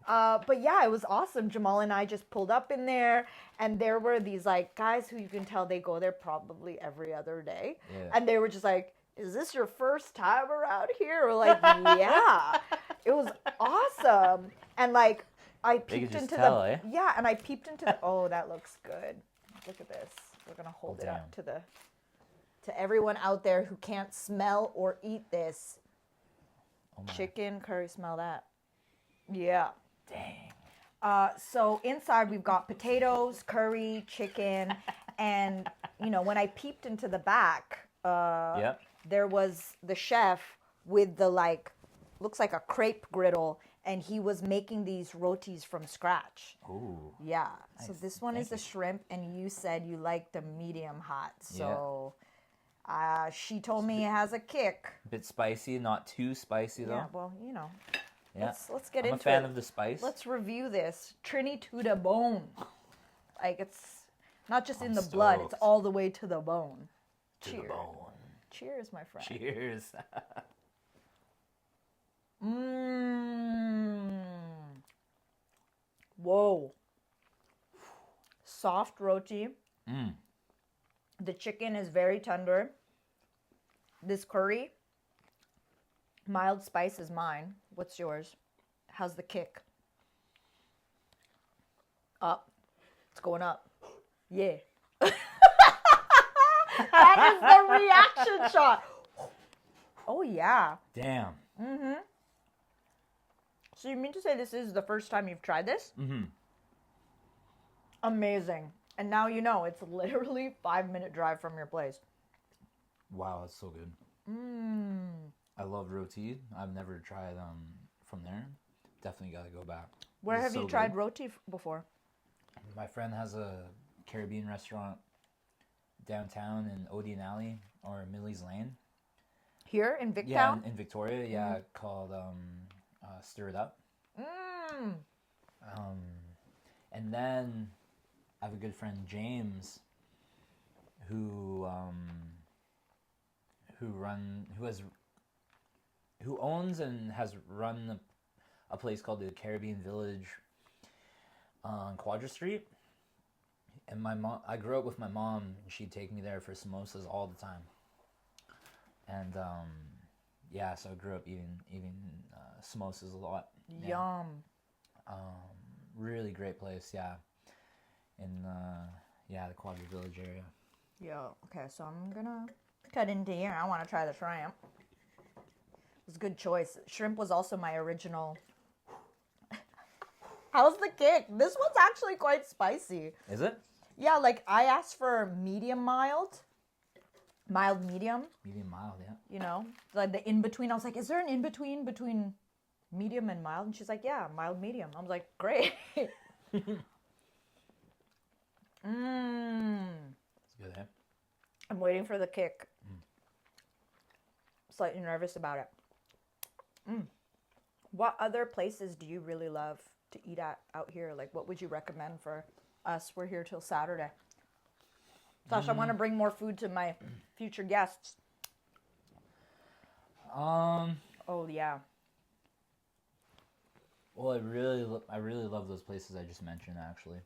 But yeah, it was awesome. Jamal and I just pulled up in there, and there were these like guys who you can tell they go there probably every other day. Yeah. And they were just like, "Is this your first time around here?" We're like, "Yeah." It was awesome. And like I peeped into and I peeped into the oh, that looks good. Look at this. We're gonna hold it up to everyone out there who can't smell or eat this. Chicken curry, smell that. Yeah. Dang. So inside we've got potatoes, curry, chicken, and when I peeped into the back, there was the chef with the looks like a crepe griddle, and he was making these rotis from scratch. Ooh. Yeah. Nice. So this one is the shrimp, and you said you like the medium hot. So she told me it has a kick. A bit spicy, not too spicy though. Yeah, well, Yeah. Let's get into it. I'm a fan of the spice. Let's review this. Trini to the bone. Like, it's not just in the blood, it's all the way to the bone. To the bone. Cheers, my friend. Cheers. Whoa. Soft roti. Mm. The chicken is very tender. This curry, mild spice is mine. What's yours? How's the kick? Up. It's going up. Yeah. That is the reaction shot. Oh, yeah. Damn. Mm-hmm. So you mean to say this is the first time you've tried this? Mm-hmm. Amazing. And now you know it's literally 5-minute drive from your place. Wow, that's so good. I love roti. I've never tried from there. Definitely got to go back. Where have you tried roti before? My friend has a Caribbean restaurant downtown in Odeon Alley or Millie's Lane. Here in Victown? Yeah, in Victoria. Called Stir It Up. And then I have a good friend, James, who owns and has run a place called the Caribbean Village on Quadra Street. And I grew up with my mom, and she'd take me there for samosas all the time. And so I grew up eating samosas a lot. Yum. Really great place, in the Quadra Village area. Yeah. Okay, so I'm gonna cut into here. I want to try the shrimp. It was a good choice. Shrimp was also my original. How's the kick? This one's actually quite spicy. Is it? Yeah, like I asked for medium mild medium. Medium mild, yeah. Like the in between. I was like, is there an in between medium and mild? And she's like, yeah, mild medium. I was like, great. It's good, eh? I'm waiting for the kick. Slightly nervous about it. What other places do you really love to eat at out here? Like, what would you recommend for us? We're here till Saturday. Sash, I want to bring more food to my future guests. Oh yeah. Well, I really love those places I just mentioned, actually.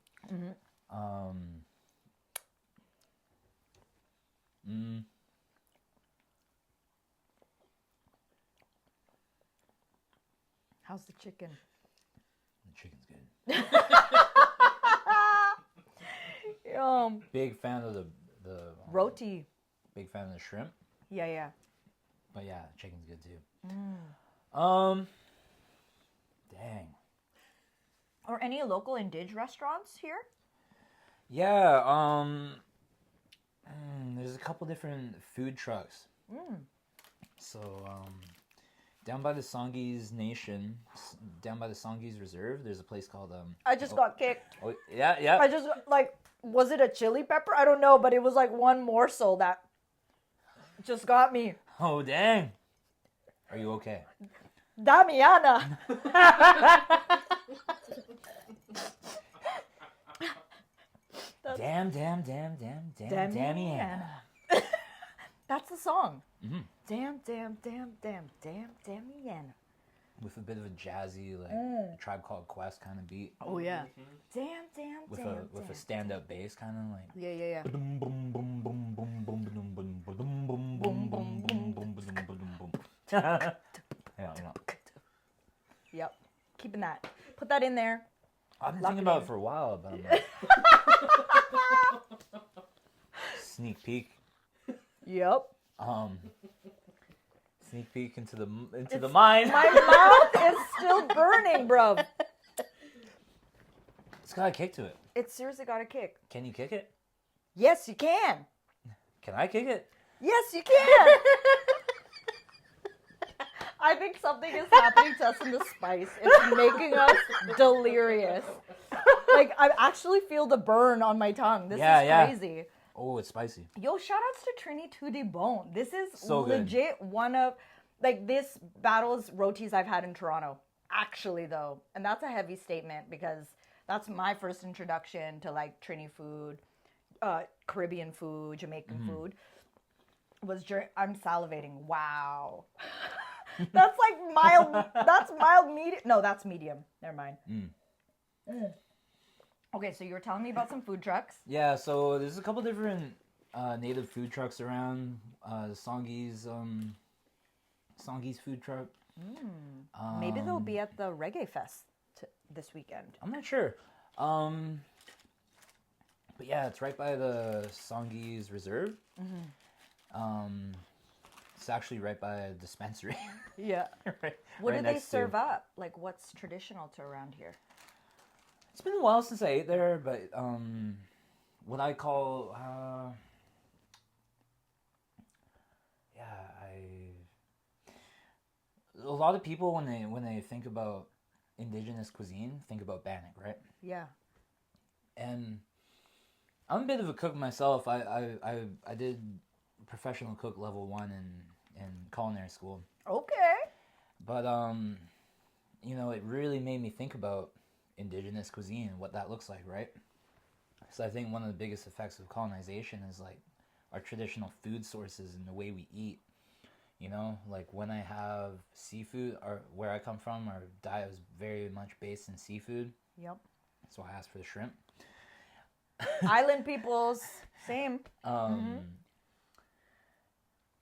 How's the chicken? The chicken's good. Big fan of the roti. Big fan of the shrimp. Yeah. But yeah, chicken's good too. Dang. Or any local indige restaurants here? Yeah, There's a couple different food trucks. So, down by the Songhees Nation, down by the Songhees Reserve, there's a place called... I just got kicked. Oh, yeah. I just, like, was it a chili pepper? I don't know, but it was like one morsel that just got me. Oh, dang. Are you okay? Damiana. Damiana. That's the song. Damn, Damiana. With a bit of a jazzy, like, Tribe Called Quest kind of beat. Oh, yeah. Damn. With a stand-up bass kind of like... Yeah. Yep. Keeping that. Put that in there. I've been thinking about it for a while, but I'm like... Sneak peek. Yep. Sneak peek into the mind. My mouth is still burning, bro. It's got a kick to it. It's seriously got a kick. Can you kick it? Yes, you can. Can I kick it? Yes, you can. I think something is happening to us in the spice. It's making us delirious. Like, I actually feel the burn on my tongue. This is crazy. Oh, it's spicy. Yo, shout outs to Trini to the bone. This is so legit good. One of, like, this battles rotis I've had in Toronto. Actually, though. And that's a heavy statement because that's my first introduction to, like, Trini food, Caribbean food, Jamaican food. I'm salivating. Wow. That's like mild. That's mild medium. No, that's medium. Never mind. Okay, so you were telling me about some food trucks. Yeah, so there's a couple different native food trucks around. The Songhees food truck. Maybe they'll be at the Reggae Fest this weekend. I'm not sure. But yeah, it's right by the Songhees Reserve. It's actually right by a dispensary. Yeah. What do they serve up? Like, what's traditional to around here? It's been a while since I ate there, but what I call, a lot of people when they think about indigenous cuisine, think about Bannock, right? Yeah. And I'm a bit of a cook myself. I did professional cook level 1 in culinary school. Okay. But you know, it really made me think about indigenous cuisine and what that looks like, right? So I think one of the biggest effects of colonization is like our traditional food sources and the way we eat. You know, like when I have seafood, or where I come from, our diet was very much based in seafood. Yep. That's why I asked for the shrimp. Island peoples, same.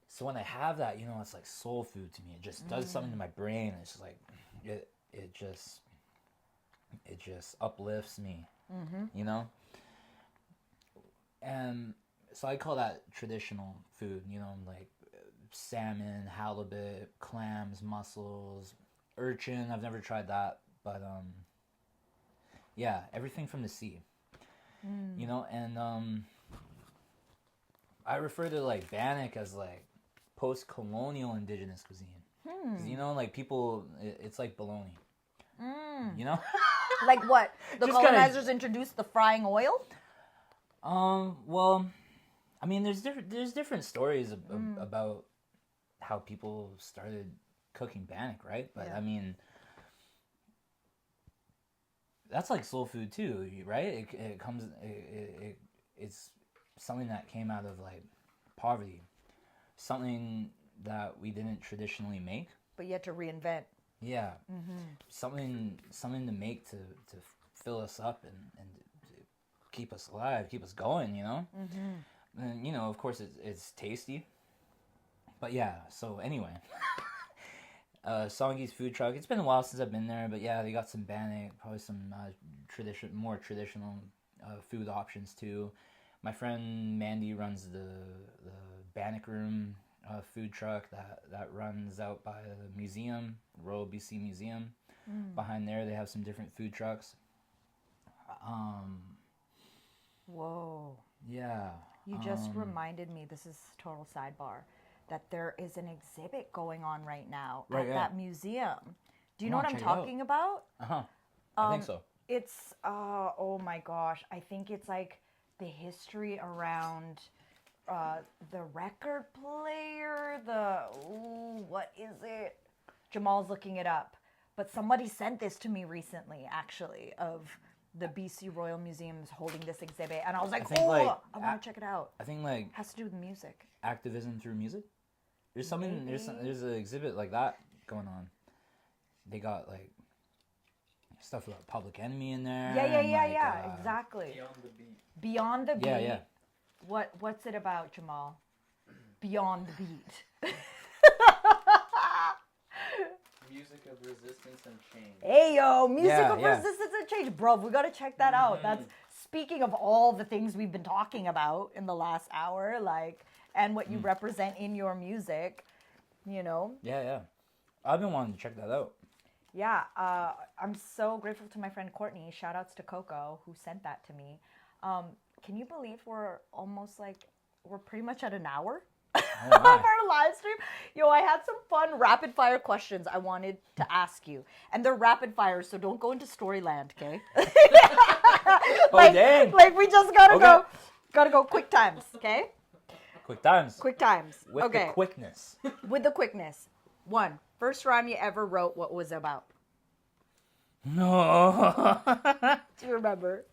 So when I have that, you know, it's like soul food to me. It just does something to my brain. It's just like it just uplifts me. You know. And so I call that traditional food. You know, like salmon, halibut, clams, mussels, urchin. I've never tried that, but yeah, everything from the sea. You know, and I refer to like Bannock as like post-colonial indigenous cuisine. Because, you know, like people, it's like bologna. You know? Like what? The Just colonizers introduced the frying oil? Well, I mean, there's different stories about how people started cooking Bannock, right? But yeah. I mean, that's like soul food too, right? It's something that came out of like poverty, something that we didn't traditionally make, but you had to reinvent. Yeah, something to make to fill us up and to keep us alive, keep us going, you know. And you know, of course, it's tasty. But yeah, so anyway, Songhees food truck. It's been a while since I've been there, but yeah, they got some Bannock, probably some more traditional food options too. My friend Mandy runs the Bannock Room food truck that runs out by the museum, Royal BC Museum. Behind there, they have some different food trucks. Whoa. Yeah. You just reminded me, this is total sidebar, that there is an exhibit going on right now at that museum. Do you know what I'm talking about? Uh-huh. I think so. It's, oh my gosh, I think it's like the history around the record player, what is it? Jamal's looking it up. But somebody sent this to me recently, actually, of the BC Royal Museum is holding this exhibit. And I was like, I want to check it out. I think, like... It has to do with music. Activism through music? There's something, there's an exhibit like that going on. They got, like, stuff about Public Enemy in there. Yeah, exactly. Beyond the Beat. Beyond the Beat. Yeah. What's it about, Jamal? Beyond the Beat. Music of resistance and change. Hey, yo, music of resistance and change. Bro, we got to check that out. That's speaking of all the things we've been talking about in the last hour, like, and what you represent in your music, you know? Yeah. I've been wanting to check that out. Yeah, I'm so grateful to my friend Courtney. Shout outs to Coco, who sent that to me. Can you believe we're pretty much at an hour of our live stream? Yo, I had some fun rapid fire questions I wanted to ask you. And they're rapid fire, so don't go into Storyland, okay? Dang. Like we just gotta go quick times, okay? Quick times. With the quickness. With the quickness. 1, first rhyme you ever wrote, what was it about? No. Do you remember?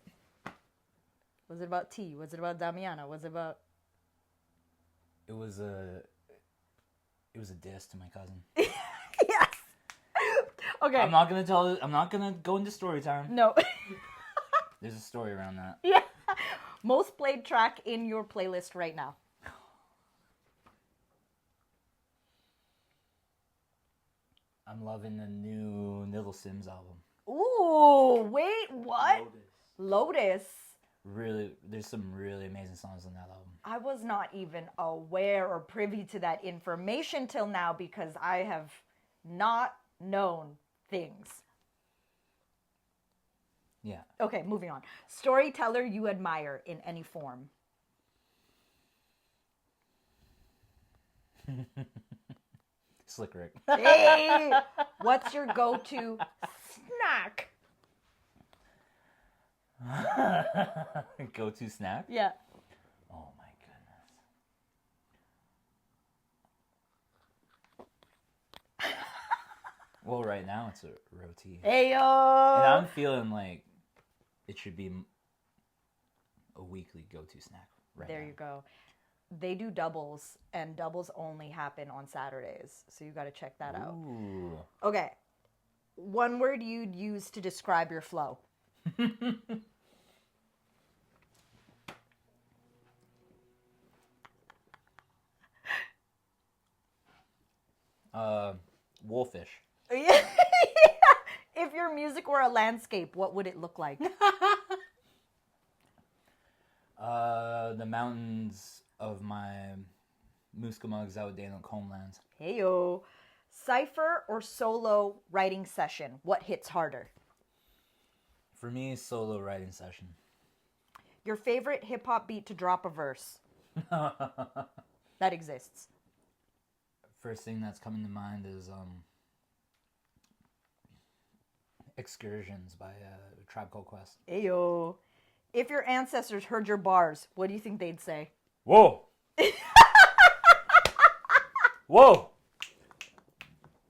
Was it about tea? Was it about Damiana? Was it about... It was a diss to my cousin. Yes. Okay. I'm not gonna go into story time. No. There's a story around that. Yeah. Most played track in your playlist right now. I'm loving the new Little Sims album. Ooh, wait, what? Lotus. Really, there's some really amazing songs on that album. I was not even aware or privy to that information till now because I have not known things. Yeah. Okay, moving on. Storyteller you admire in any form. Slick Rick. Hey, what's your go-to snack? Go-to snack? Yeah. Oh my goodness. Well, right now it's a roti. Hey, yo! And I'm feeling like it should be a weekly go-to snack right There now. you go. They do doubles, and doubles only happen on Saturdays, so you got to check that out. Ooh. Okay. One word you'd use to describe your flow. Wolfish. Yeah. If your music were a landscape, what would it look like? The mountains of my Muscamug Zoudanic homeland. Heyo. Cypher or solo writing session? What hits harder? For me, solo writing session. Your favorite hip-hop beat to drop a verse? That exists. First thing that's coming to mind is Excursions by Tribe Called Quest. Ayo. If your ancestors heard your bars, what do you think they'd say? Whoa! Whoa!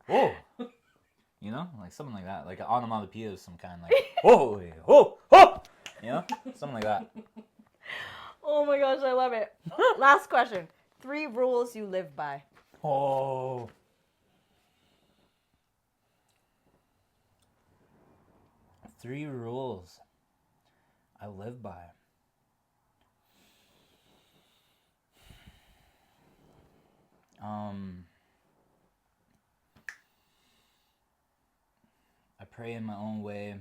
Whoa! You know? Like something like that. Like an onomatopoeia of some kind. Like, whoa! Whoa! Whoa! You know? Something like that. Oh my gosh, I love it. Last question. 3 rules you live by. Oh. 3 rules I live by. I pray in my own way.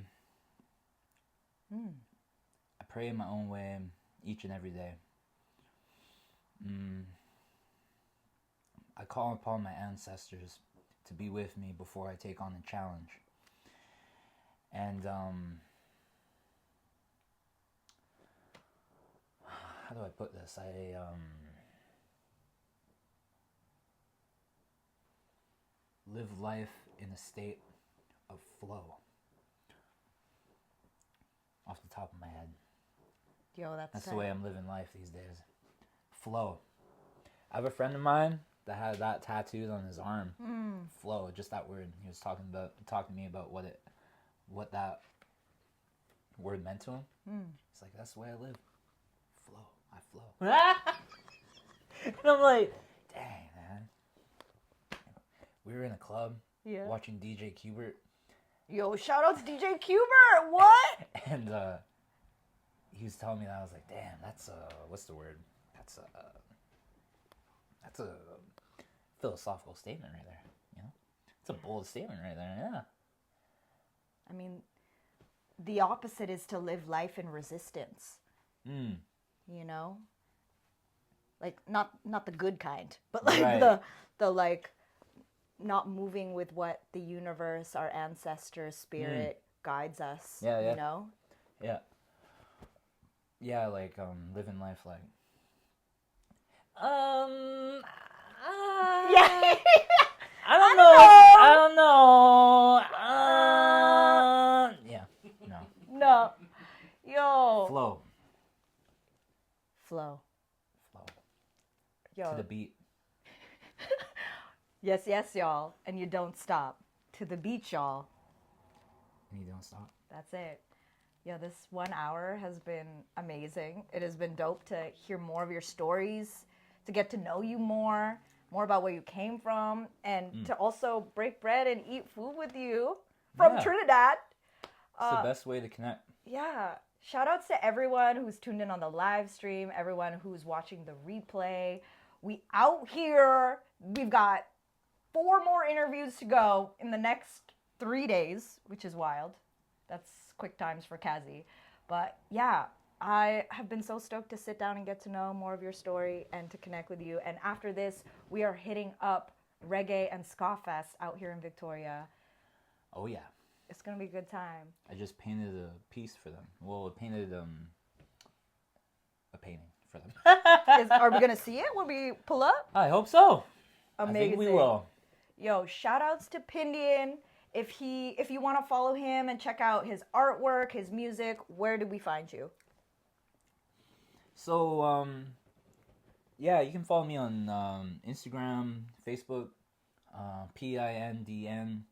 I pray in my own way each and every day. I call upon my ancestors to be with me before I take on a challenge. And how do I put this? Live life in a state of flow. Off the top of my head. Yo, that's the way I'm living life these days. Flow. I have a friend of mine that had that tattooed on his arm. Flow, just that word. He was talking to me about what that word meant to him. It's like, that's the way I live. Flow. I flow. And I'm like, dang, man. We were in a club watching DJ Qbert. Yo, shout out to DJ Qbert. What? And he was telling me that. I was like, damn, that's what's the word? That's a philosophical statement right there. You know, it's a bold statement right there. Yeah. I mean, the opposite is to live life in resistance. You know, like not the good kind, but like the like not moving with what the universe, our ancestors, spirit guides us. Yeah. You know. Yeah. Yeah, like living life like. Yeah. I don't know. Yeah. No. Yo. Flow. Yo. To the beat. Yes, y'all. And you don't stop. To the beat, y'all. And you don't stop. That's it. Yeah, this 1 hour has been amazing. It has been dope to hear more of your stories, to get to know you more about where you came from, and to also break bread and eat food with you from Trinidad. It's the best way to connect. Yeah. Shout outs to everyone who's tuned in on the live stream, everyone who's watching the replay. We out here. We've got 4 more interviews to go in the next 3 days, which is wild. That's quick times for Kazi. But yeah, I have been so stoked to sit down and get to know more of your story and to connect with you. And after this, we are hitting up Reggae and Ska Fest out here in Victoria. Oh yeah. It's going to be a good time. I just painted a piece for them. Well, I painted a painting for them. Are we going to see it when we pull up? I hope so. Amazing. I think we will. Yo, shout outs to PINDN. If you want to follow him and check out his artwork, his music, where do we find you? So, yeah, you can follow me on Instagram, Facebook, PINDN.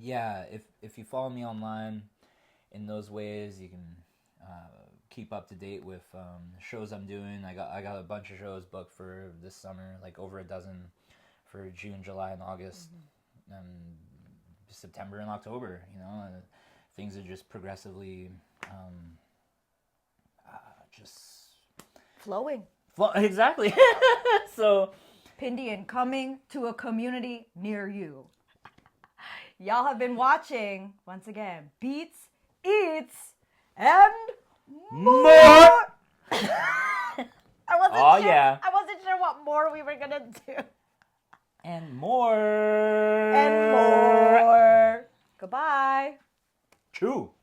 Yeah, if you follow me online in those ways, you can keep up to date with shows I'm doing. I got a bunch of shows booked for this summer, like over a dozen for June, July, and August, and September and October. You know, things are just progressively just flowing. Exactly. So, PINDN coming to a community near you. Y'all have been watching, once again, Beats, Eats, and more. I wasn't sure what more we were going to do. And more. And more. Goodbye. Chew.